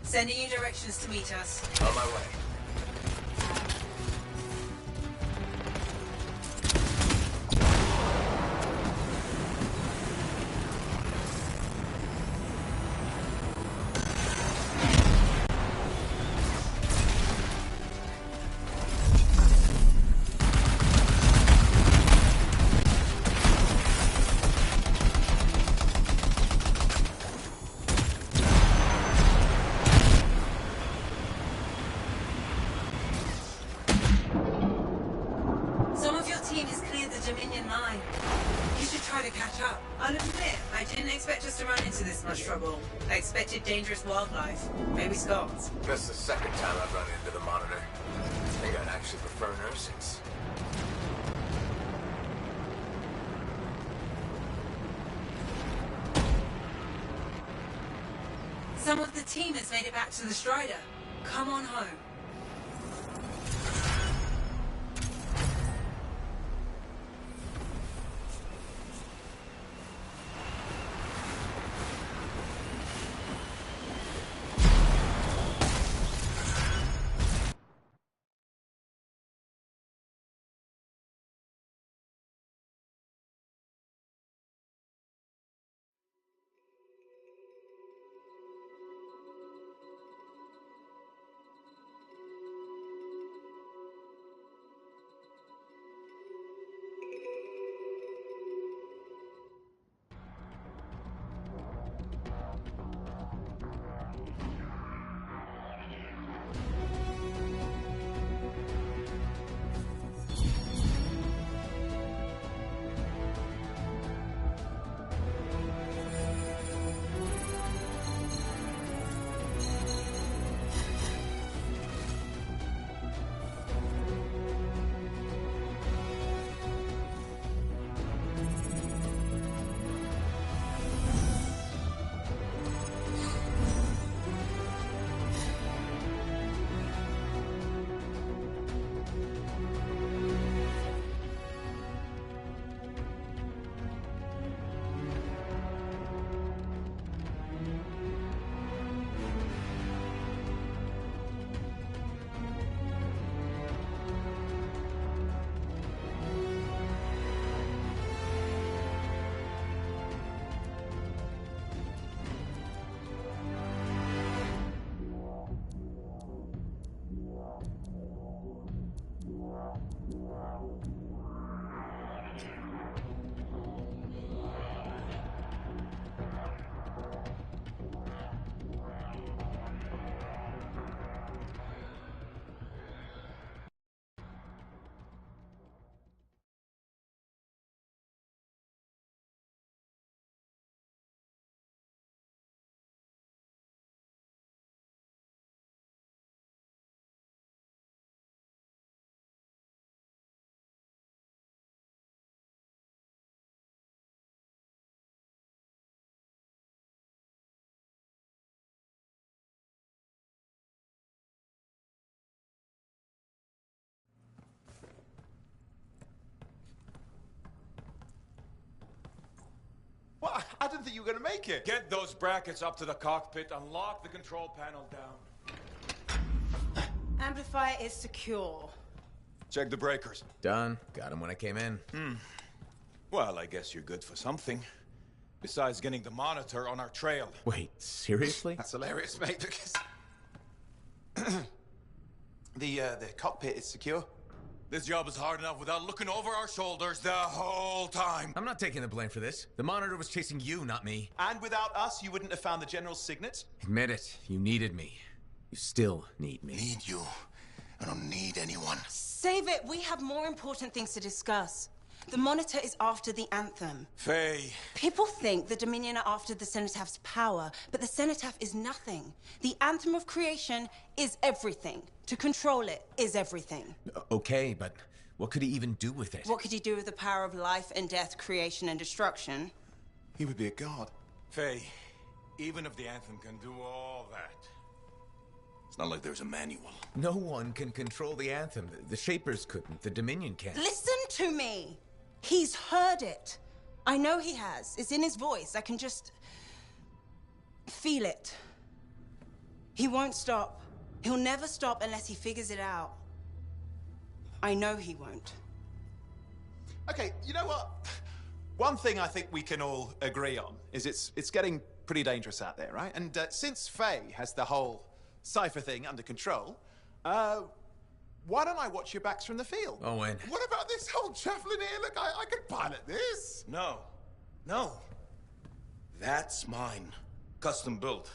Sending you directions to meet us. On my way. I expected dangerous wildlife. Maybe Scots. That's the second time I've run into the Monitor. I think I'd actually prefer nursings. Some of the team has made it back to the Strider. Come on home. What? I didn't think you were going to make it. Get those brackets up to the cockpit and lock the control panel down. Amplifier is secure. Check the breakers. Done. Got him when I came in. Well, I guess you're good for something. Besides getting the monitor on our trail. Wait, seriously? That's hilarious, mate, because... the cockpit is secure. This job is hard enough without looking over our shoulders the whole time. I'm not taking the blame for this. The monitor was chasing you, not me. And without us, you wouldn't have found the General's signet? Admit it. You needed me. You still need me. Need you. I don't need anyone. Save it. We have more important things to discuss. The Monitor is after the Anthem. Faye. People think the Dominion are after the Cenotaph power, but the Cenotaph is nothing. The Anthem of creation is everything. To control it is everything. Okay, but what could he even do with it? What could he do with the power of life and death, creation and destruction? He would be a god. Faye, even if the Anthem can do all that, it's not like there's a manual. No one can control the Anthem. The Shapers couldn't. The Dominion can't. Listen to me! He's heard it. I know he has. It's in his voice. I can just feel it. He won't stop. He'll never stop unless he figures it out. I know he won't. Okay, you know what? One thing I think we can all agree on is it's getting pretty dangerous out there, right? And since Faye has the whole cipher thing under control, why don't I watch your backs from the field? Owen. What about this whole javelin here? Look, I could pilot this. No. No. That's mine. Custom built.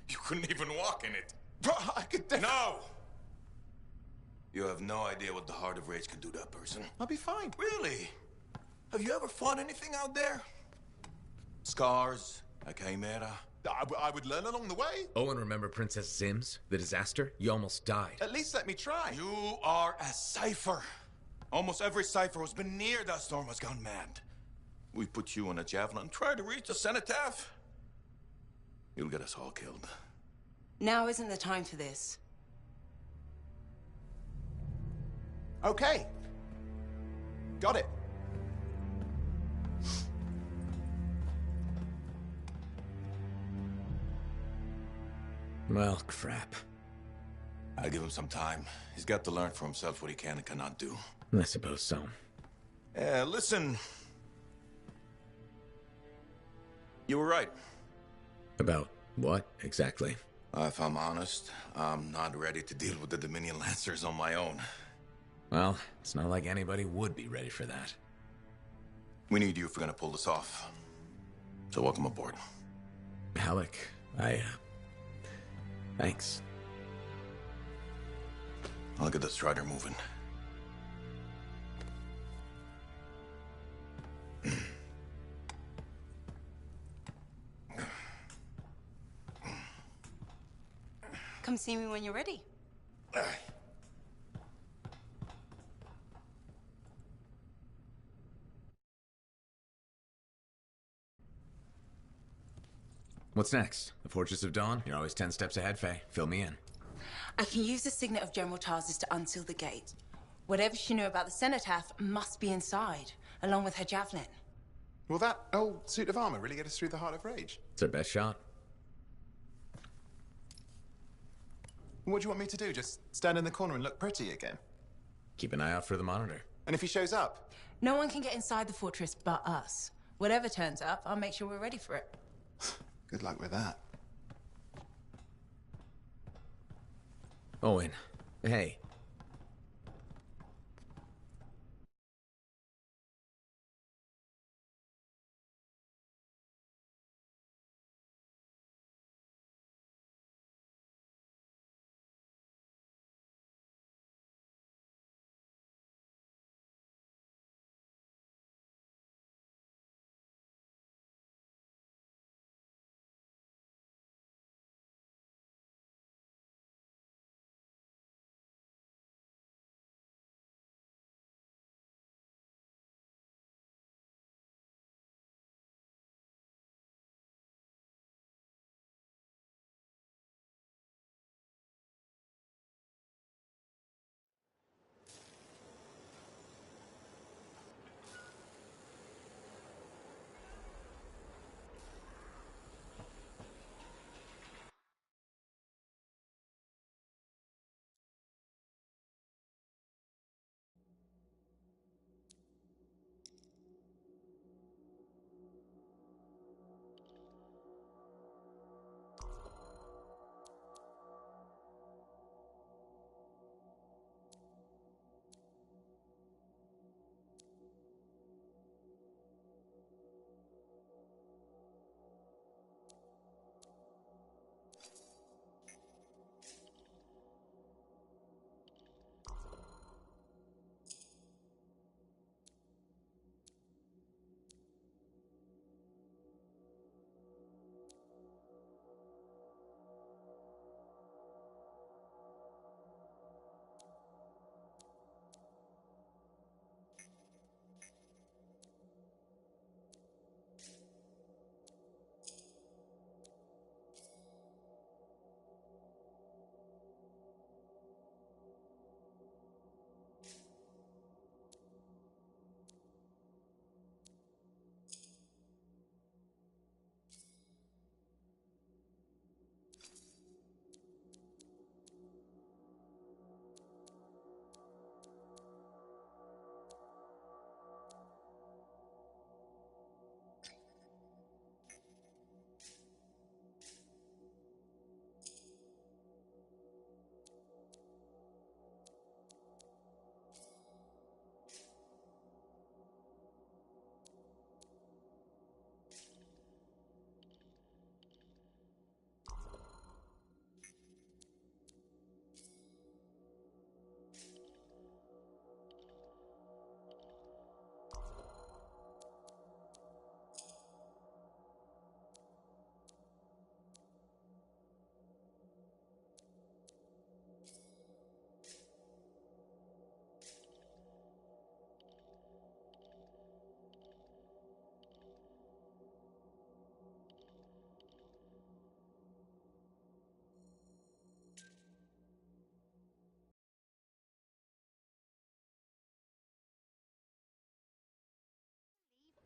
You couldn't even walk in it. But I could No! You have no idea what the Heart of Rage can do to that person. I'll be fine. Really? Have you ever fought anything out there? Scars, a chimera. I would learn along the way. Owen, remember Princess Zims? The disaster? You almost died. At least let me try. You are a cipher. Almost every cipher who's been near that storm has gone mad. We put you on a javelin, try to reach the cenotaph. You'll get us all killed. Now isn't the time for this. Okay. Got it. Well, crap. I'll give him some time. He's got to learn for himself what he can and cannot do. I suppose so. Listen. You were right. About what, exactly? If I'm honest, I'm not ready to deal with the Dominion Lancers on my own. Well, it's not like anybody would be ready for that. We need you if we're gonna pull this off. So welcome aboard. Halleck, thanks. I'll get the Strider moving. Come see me when you're ready. What's next? The Fortress of Dawn? You're always 10 steps ahead, Faye. Fill me in. I can use the signet of General Tarsus to unseal the gate. Whatever she knew about the Cenotaph must be inside, along with her javelin. Will that old suit of armor really get us through the Heart of Rage? It's our best shot. What do you want me to do? Just stand in the corner and look pretty again? Keep an eye out for the monitor. And if he shows up? No one can get inside the fortress but us. Whatever turns up, I'll make sure we're ready for it. Good luck with that. Owen, hey.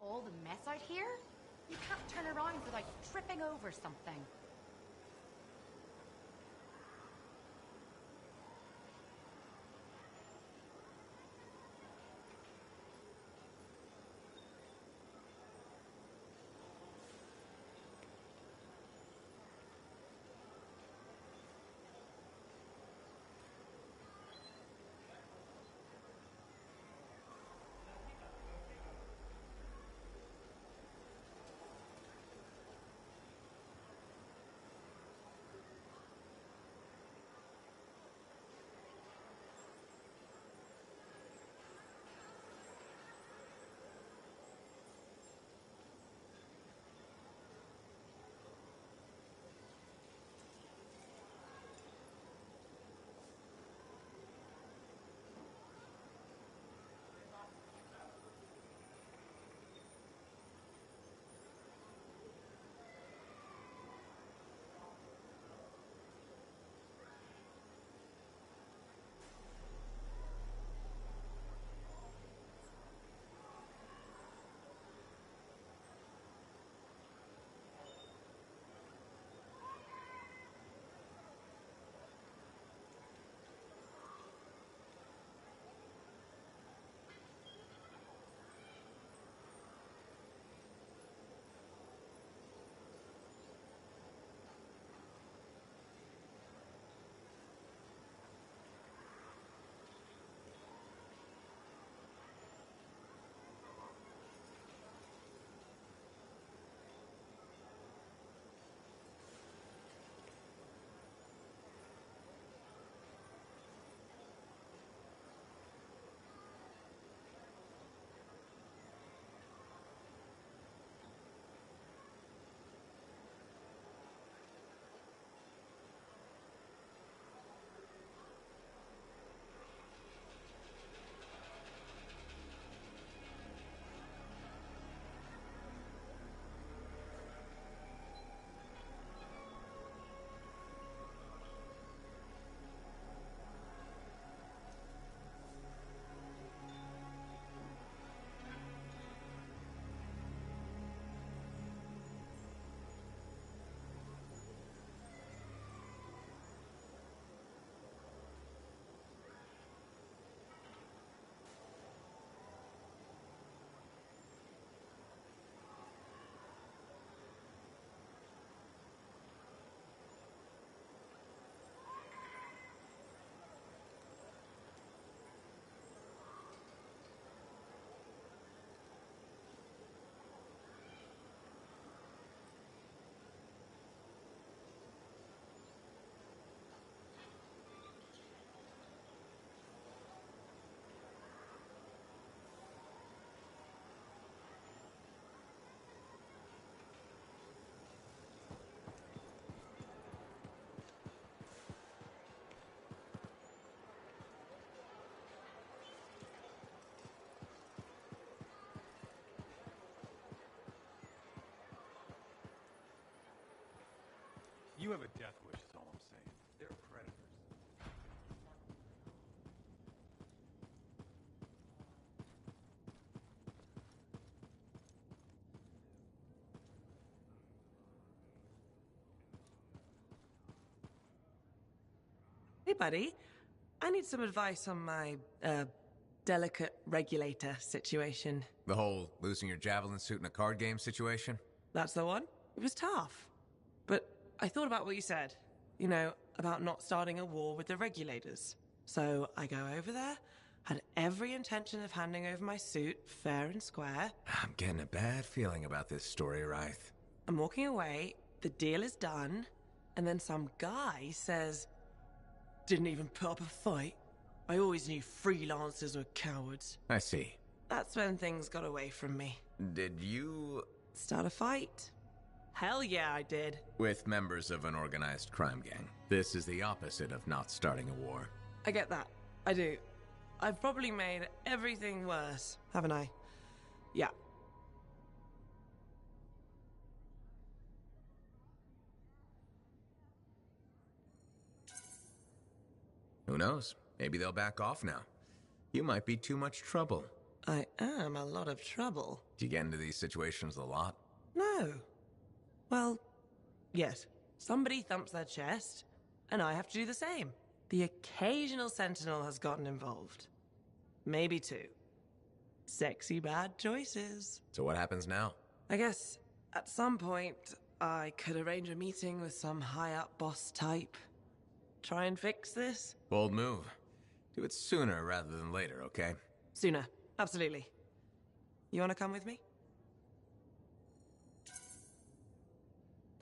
All the mess out here? You can't turn around without tripping over something. You have a death wish, is all I'm saying. They're predators. Hey, buddy. I need some advice on my, delicate regulator situation. The whole losing your javelin suit in a card game situation? That's the one. It was tough. But I thought about what you said. You know, about not starting a war with the regulators. So I go over there, had every intention of handing over my suit fair and square. I'm getting a bad feeling about this story, Ryth. I'm walking away, the deal is done, and then some guy says, "Didn't even put up a fight. I always knew freelancers were cowards." I see. That's when things got away from me. Did you... Start a fight? Hell yeah, I did. With members of an organized crime gang. This is the opposite of not starting a war. I get that. I do. I've probably made everything worse, haven't I? Yeah. Who knows? Maybe they'll back off now. You might be too much trouble. I am a lot of trouble. Do you get into these situations a lot? No. Well, yes. Somebody thumps their chest, and I have to do the same. The occasional sentinel has gotten involved. Maybe two. Sexy bad choices. So what happens now? I guess at some point I could arrange a meeting with some high-up boss type. Try and fix this? Bold move. Do it sooner rather than later, okay? Sooner. Absolutely. You want to come with me?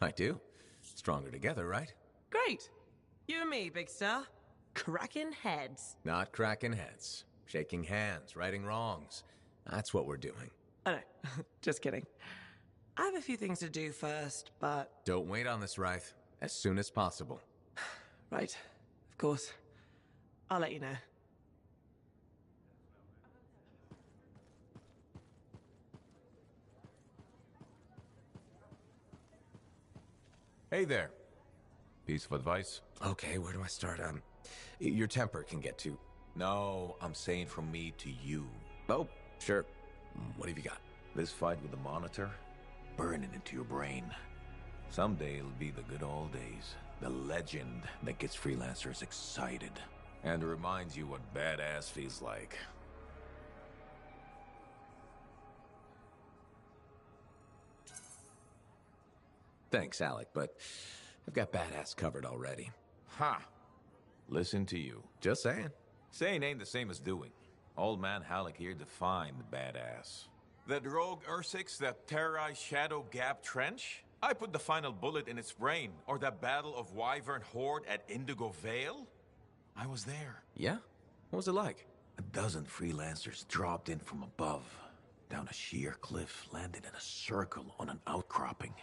I do. Stronger together, right? Great. You and me, big star. Cracking heads. Not cracking heads. Shaking hands, righting wrongs. That's what we're doing. I know. Just kidding. I have a few things to do first, but... Don't wait on this, Wraith. As soon as possible. Right. Of course. I'll let you know. Hey there. Piece of advice? Okay, where do I start? Your temper can get too... No, I'm saying from me to you. Oh, sure. What have you got? This fight with the Monitor, burning into your brain. Someday it'll be the good old days. The legend that gets freelancers excited. And reminds you what badass feels like. Thanks, Alec, but I've got badass covered already. Ha! Listen to you. Just saying. Saying ain't the same as doing. Old man Halleck here defined the badass. That rogue Ursix that terrorized Shadow Gap Trench? I put the final bullet in its brain. Or that battle of Wyvern Horde at Indigo Vale? I was there. Yeah? What was it like? A dozen freelancers dropped in from above. Down a sheer cliff, landed in a circle on an outcropping.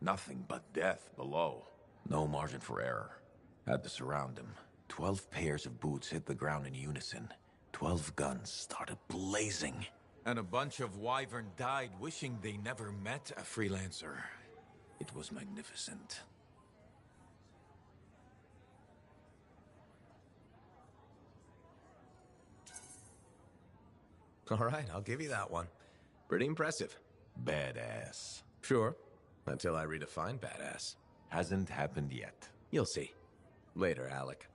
Nothing but death below. No margin for error. Had to surround him. 12 pairs of boots hit the ground in unison. 12 guns started blazing. And a bunch of Wyvern died wishing they never met a freelancer. It was magnificent. All right, I'll give you that one. Pretty impressive. Badass. Sure. Until I redefine badass. Hasn't happened yet. You'll see. Later, Alec.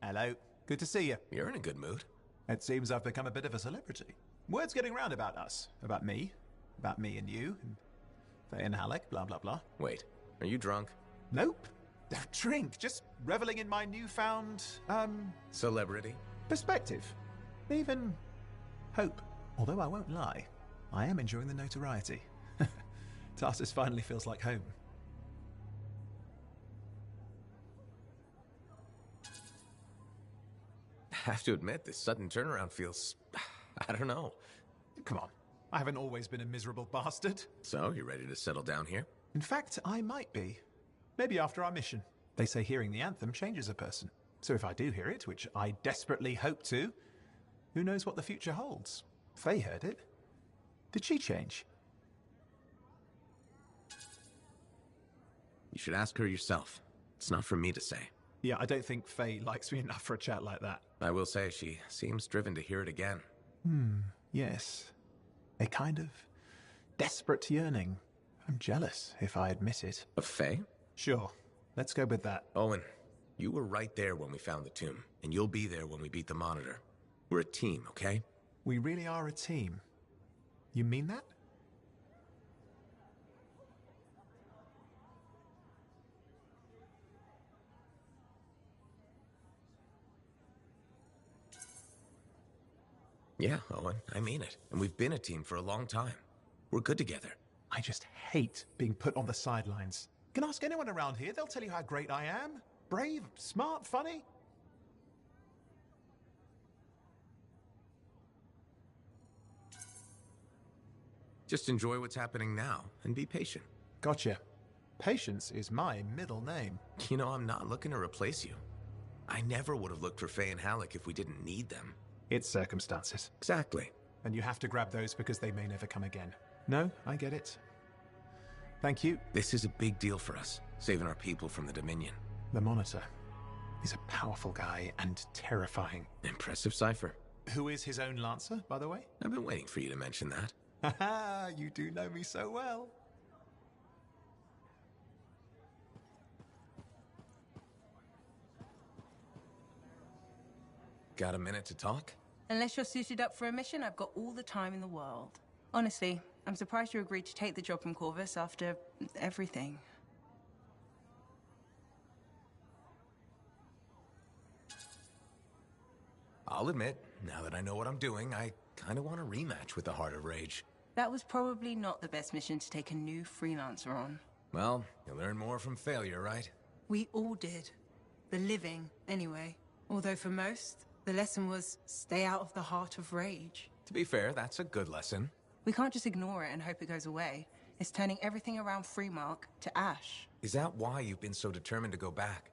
Hello. Good to see you. You're in a good mood. It seems I've become a bit of a celebrity. Word's getting round about us. About me and you, and Faye and Halleck, blah, blah, blah. Wait, are you drunk? Nope. Don't drink. Just reveling in my newfound, Celebrity? perspective. Even hope. Although I won't lie, I am enjoying the notoriety. Tarsus finally feels like home. I have to admit, this sudden turnaround feels... I don't know. Come on. I haven't always been a miserable bastard. So, you ready to settle down here? In fact, I might be. Maybe after our mission. They say hearing the anthem changes a person. So if I do hear it, which I desperately hope to, who knows what the future holds? Faye heard it. Did she change? You should ask her yourself. It's not for me to say. Yeah, I don't think Faye likes me enough for a chat like that. I will say she seems driven to hear it again. Yes. A kind of desperate yearning. I'm jealous, if I admit it. Of Faye? Sure. Let's go with that. Owen, you were right there when we found the tomb, and you'll be there when we beat the Monitor. We're a team, okay? We really are a team. You mean that? Yeah, Owen, I mean it. And we've been a team for a long time. We're good together. I just hate being put on the sidelines. You can ask anyone around here, they'll tell you how great I am. Brave, smart, funny. Just enjoy what's happening now, and be patient. Gotcha. Patience is my middle name. You know, I'm not looking to replace you. I never would have looked for Faye and Halleck if we didn't need them. It's circumstances. Exactly. And you have to grab those because they may never come again. No, I get it. Thank you. This is a big deal for us, saving our people from the Dominion. The Monitor. He's a powerful guy and terrifying. Impressive cipher. Who is his own Lancer, by the way? I've been waiting for you to mention that. Haha, you do know me so well. Got a minute to talk? Unless you're suited up for a mission, I've got all the time in the world. Honestly, I'm surprised you agreed to take the job from Corvus after everything. I'll admit, now that I know what I'm doing, I kind of want a rematch with the Heart of Rage. That was probably not the best mission to take a new freelancer on. Well, you learn more from failure, right? We all did. The living, anyway. Although for most, the lesson was stay out of the Heart of Rage. To be fair, that's a good lesson. We can't just ignore it and hope it goes away. It's turning everything around Freemark to ash. Is that why you've been so determined to go back?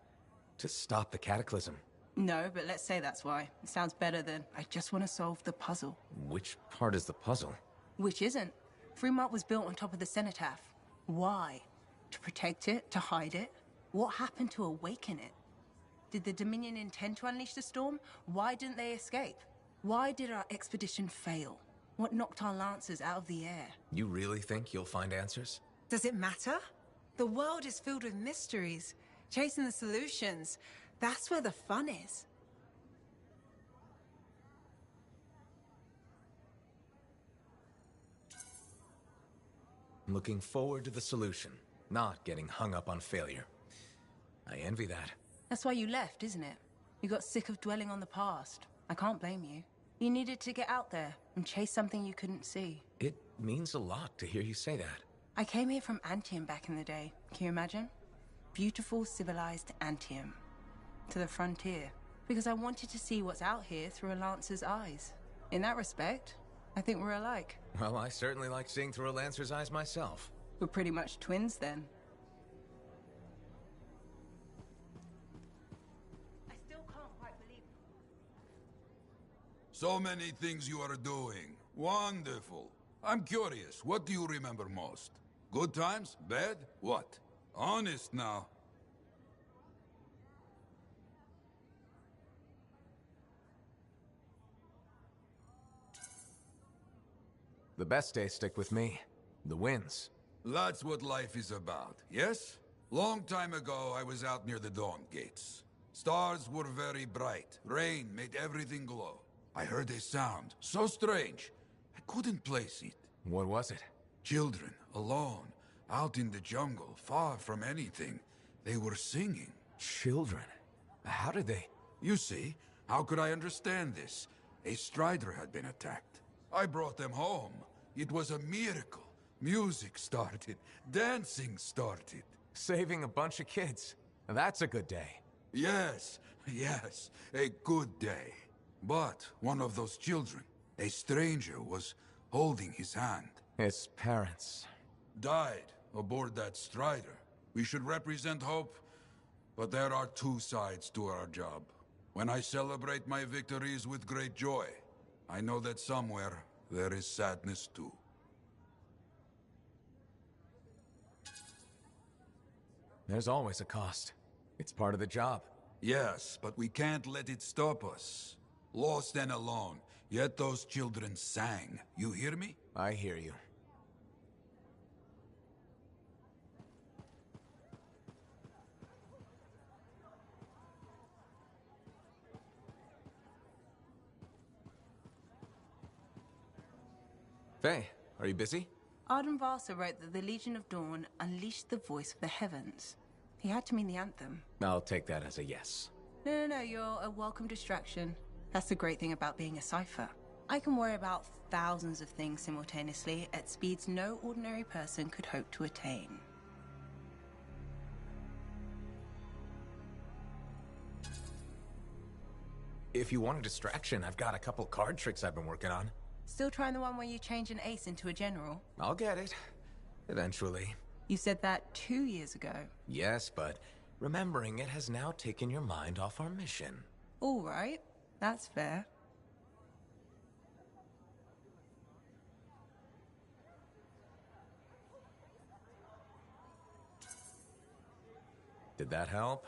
To stop the Cataclysm? No, but let's say that's why. It sounds better than I just want to solve the puzzle. Which part is the puzzle? Which isn't. Freemark was built on top of the Cenotaph. Why? To protect it? To hide it? What happened to awaken it? Did the Dominion intend to unleash the storm? Why didn't they escape? Why did our expedition fail? What knocked our lancers out of the air? You really think you'll find answers? Does it matter? The world is filled with mysteries. Chasing the solutions, that's where the fun is. Looking forward to the solution, not getting hung up on failure. I envy that. That's why you left, isn't it? You got sick of dwelling on the past. I can't blame you. You needed to get out there and chase something you couldn't see. It means a lot to hear you say that. I came here from Anthem back in the day. Can you imagine? Beautiful, civilized Anthem. To the frontier. Because I wanted to see what's out here through a Lancer's eyes. In that respect, I think we're alike. Well, I certainly like seeing through a Lancer's eyes myself. We're pretty much twins then. I still can't quite believe it. So many things you are doing. Wonderful. I'm curious, what do you remember most? Good times? Bad? What? Honest now. The best days stick with me. The wins. That's what life is about, yes? Long time ago, I was out near the Dawn Gates. Stars were very bright. Rain made everything glow. I heard a sound, so strange. I couldn't place it. What was it? Children, alone, out in the jungle, far from anything. They were singing. Children? How did they? You see, how could I understand this? A strider had been attacked. I brought them home. It was a miracle. Music started. Dancing started. Saving a bunch of kids. That's a good day. Yes, yes, a good day. But one of those children, a stranger, was holding his hand. His parents. Died aboard that strider. We should represent hope, but there are two sides to our job. When I celebrate my victories with great joy, I know that somewhere there is sadness too. There's always a cost. It's part of the job. Yes, but we can't let it stop us. Lost and alone, yet those children sang. You hear me? I hear you. Faye, are you busy? Arden Varsa wrote that the Legion of Dawn unleashed the voice of the heavens. He had to mean the anthem. I'll take that as a yes. No, you're a welcome distraction. That's the great thing about being a cipher. I can worry about thousands of things simultaneously at speeds no ordinary person could hope to attain. If you want a distraction, I've got a couple card tricks I've been working on. Still trying the one where you change an ace into a general? I'll get it. Eventually. You said that 2 years ago. Yes, but remembering it has now taken your mind off our mission. All right. That's fair. Did that help?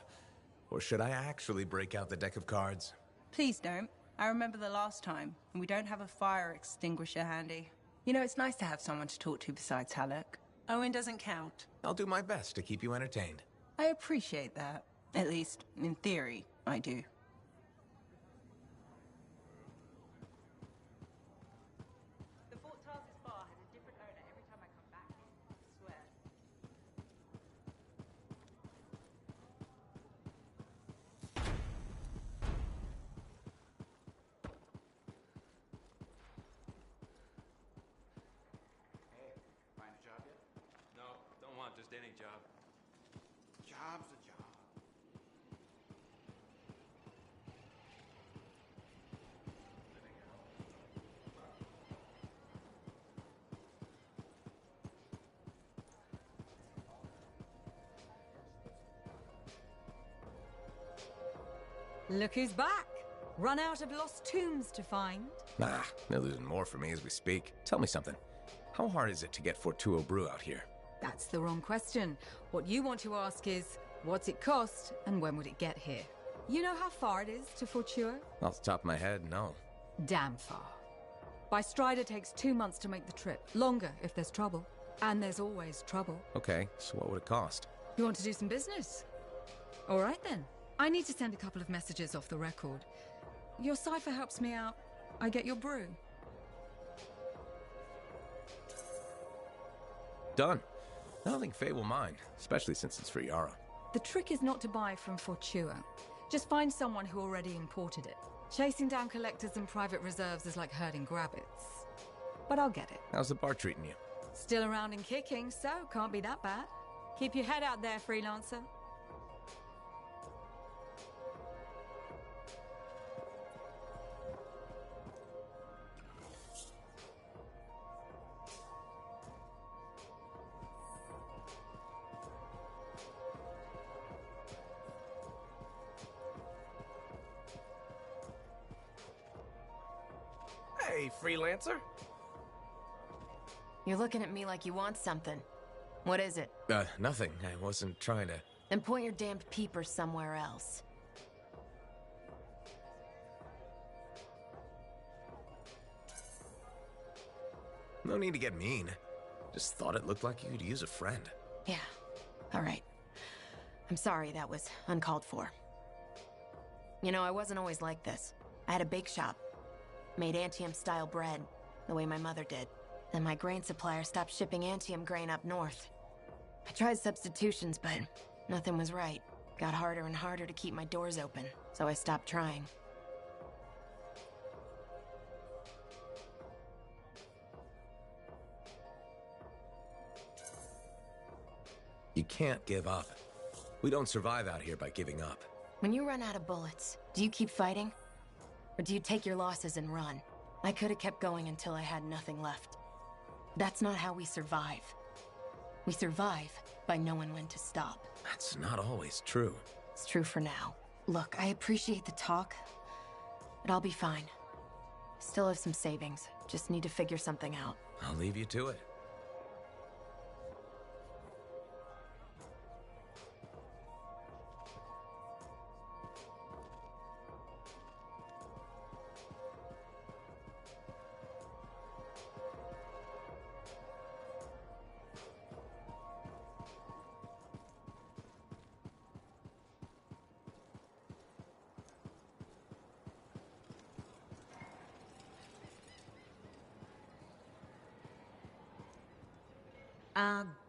Or should I actually break out the deck of cards? Please don't. I remember the last time, and we don't have a fire extinguisher handy. You know, it's nice to have someone to talk to besides Halleck. Owen doesn't count. I'll do my best to keep you entertained. I appreciate that. At least, in theory, I do. The Fort Tarsis bar has a different owner every time I come back here. I swear. Hey, find a job yet? No, don't want just any job. Job's a job. Look who's back! Run out of lost tombs to find. Ah, they're losing more for me as we speak. Tell me something. How hard is it to get Fortuo brew out here? That's the wrong question. What you want to ask is, what's it cost and when would it get here? You know how far it is to Fortuo? Off the top of my head, no. Damn far. By stride, it takes 2 months to make the trip. Longer if there's trouble. And there's always trouble. Okay, so what would it cost? You want to do some business? All right then. I need to send a couple of messages off the record. Your cipher helps me out. I get your brew. Done. I don't think Faye will mind, especially since it's for Yara. The trick is not to buy from Fortuo. Just find someone who already imported it. Chasing down collectors and private reserves is like herding rabbits. But I'll get it. How's the bar treating you? Still around and kicking, so can't be that bad. Keep your head out there, freelancer. Hey, freelancer. You're looking at me like you want something. What is it? Nothing. I wasn't trying to... Then point your damned peepers somewhere else. No need to get mean. Just thought it looked like you could use a friend. Yeah. All right. I'm sorry that was uncalled for. You know, I wasn't always like this. I had a bake shop. Made Anthem-style bread, the way my mother did. Then my grain supplier stopped shipping Anthem grain up north. I tried substitutions, but nothing was right. Got harder and harder to keep my doors open, so I stopped trying. You can't give up. We don't survive out here by giving up. When you run out of bullets, do you keep fighting? Or do you take your losses and run? I could have kept going until I had nothing left. That's not how we survive. We survive by knowing when to stop. That's not always true. It's true for now. Look, I appreciate the talk, but I'll be fine. Still have some savings. Just need to figure something out. I'll leave you to it.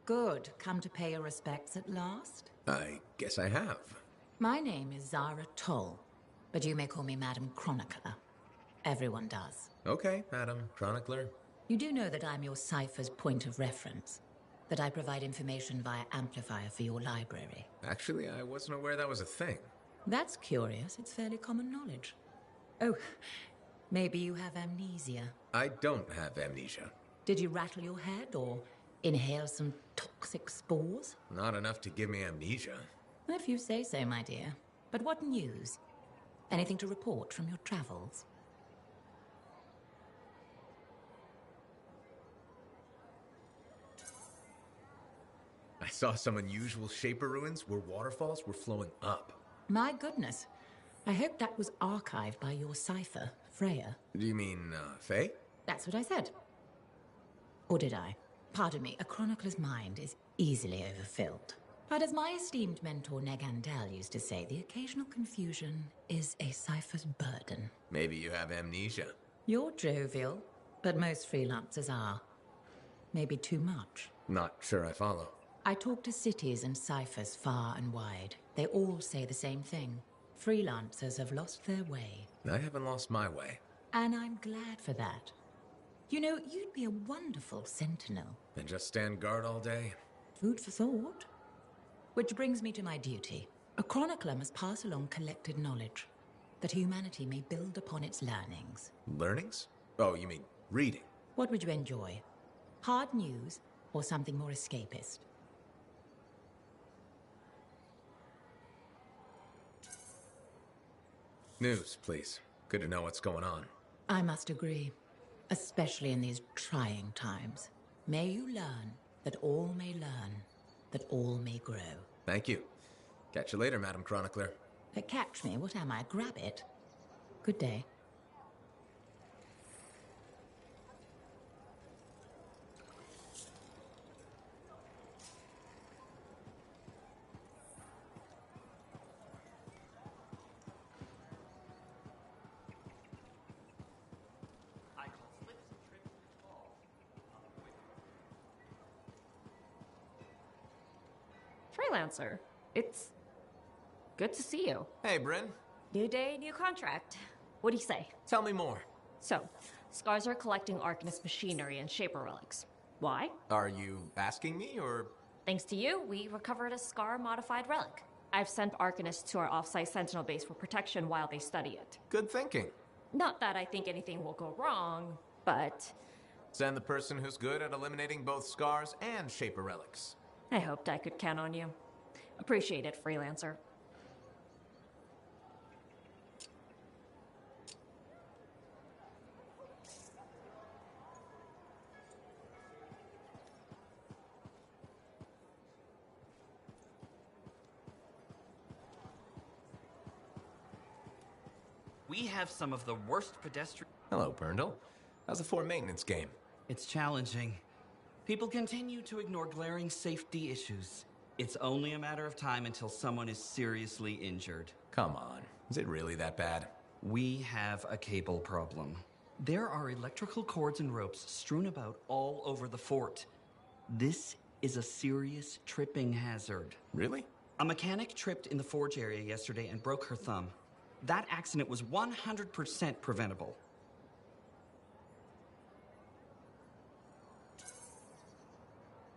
Good. Come to pay your respects at last? I guess I have. My name is Zara Toll, but you may call me Madam Chronicler. Everyone does. Okay, Madam Chronicler. You do know that I'm your cipher's point of reference, that I provide information via amplifier for your library. Actually, I wasn't aware that was a thing. That's curious. It's fairly common knowledge. Oh, maybe you have amnesia. I don't have amnesia. Did you rattle your head or inhale some toxic spores? Not enough to give me amnesia. If you say so, my dear. But what news? Anything to report from your travels? I saw some unusual Shaper ruins where waterfalls were flowing up. My goodness. I hope that was archived by your cipher, Freya. Do you mean, Faye? That's what I said. Or did I? Pardon me, a chronicler's mind is easily overfilled. But as my esteemed mentor Negandel used to say, the occasional confusion is a cipher's burden. Maybe you have amnesia. You're jovial, but most freelancers are. Maybe too much. Not sure I follow. I talk to cities and ciphers far and wide. They all say the same thing. Freelancers have lost their way. I haven't lost my way. And I'm glad for that. You know, you'd be a wonderful sentinel. And just stand guard all day? Food for thought. Which brings me to my duty. A chronicler must pass along collected knowledge, that humanity may build upon its learnings. Learnings? Oh, you mean reading? What would you enjoy? Hard news or something more escapist? News, please. Good to know what's going on. I must agree, especially in these trying times. May you learn that all may learn, that all may grow. Thank you. Catch you later, Madam Chronicler. Catch me? What am I, a grabbit? Good day. Freelancer, it's good to see you. Hey, Bryn. New day, new contract. What do you say? Tell me more. So, Scars are collecting Arcanist machinery and Shaper relics. Why? Are you asking me, or...? Thanks to you, we recovered a Scar-modified relic. I've sent Arcanists to our off-site Sentinel base for protection while they study it. Good thinking. Not that I think anything will go wrong, but... Send the person who's good at eliminating both Scars and Shaper relics. I hoped I could count on you. Appreciate it, Freelancer. We have some of the worst pedestrian... Hello, Berndl. How's the fort maintenance game? It's challenging. People continue to ignore glaring safety issues. It's only a matter of time until someone is seriously injured. Come on. Is it really that bad? We have a cable problem. There are electrical cords and ropes strewn about all over the fort. This is a serious tripping hazard. Really? A mechanic tripped in the forge area yesterday and broke her thumb. That accident was 100% preventable.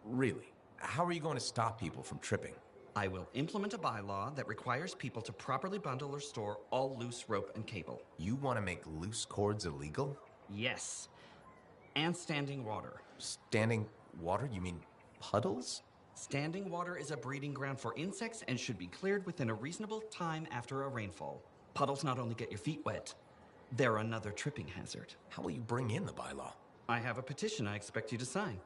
Really? How are you going to stop people from tripping? I will implement a bylaw that requires people to properly bundle or store all loose rope and cable. You want to make loose cords illegal? Yes. And standing water. Standing water? You mean puddles? Standing water is a breeding ground for insects and should be cleared within a reasonable time after a rainfall. Puddles not only get your feet wet, they're another tripping hazard. How will you bring in the bylaw? I have a petition I expect you to sign.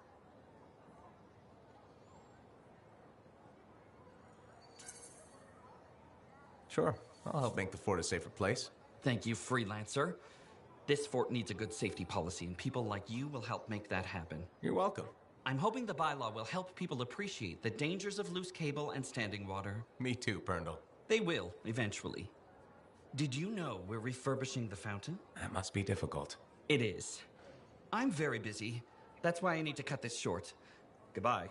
Sure. I'll help make the fort a safer place. Thank you, Freelancer. This fort needs a good safety policy, and people like you will help make that happen. You're welcome. I'm hoping the bylaw will help people appreciate the dangers of loose cable and standing water. Me too, Berndl. They will, eventually. Did you know we're refurbishing the fountain? That must be difficult. It is. I'm very busy. That's why I need to cut this short. Goodbye.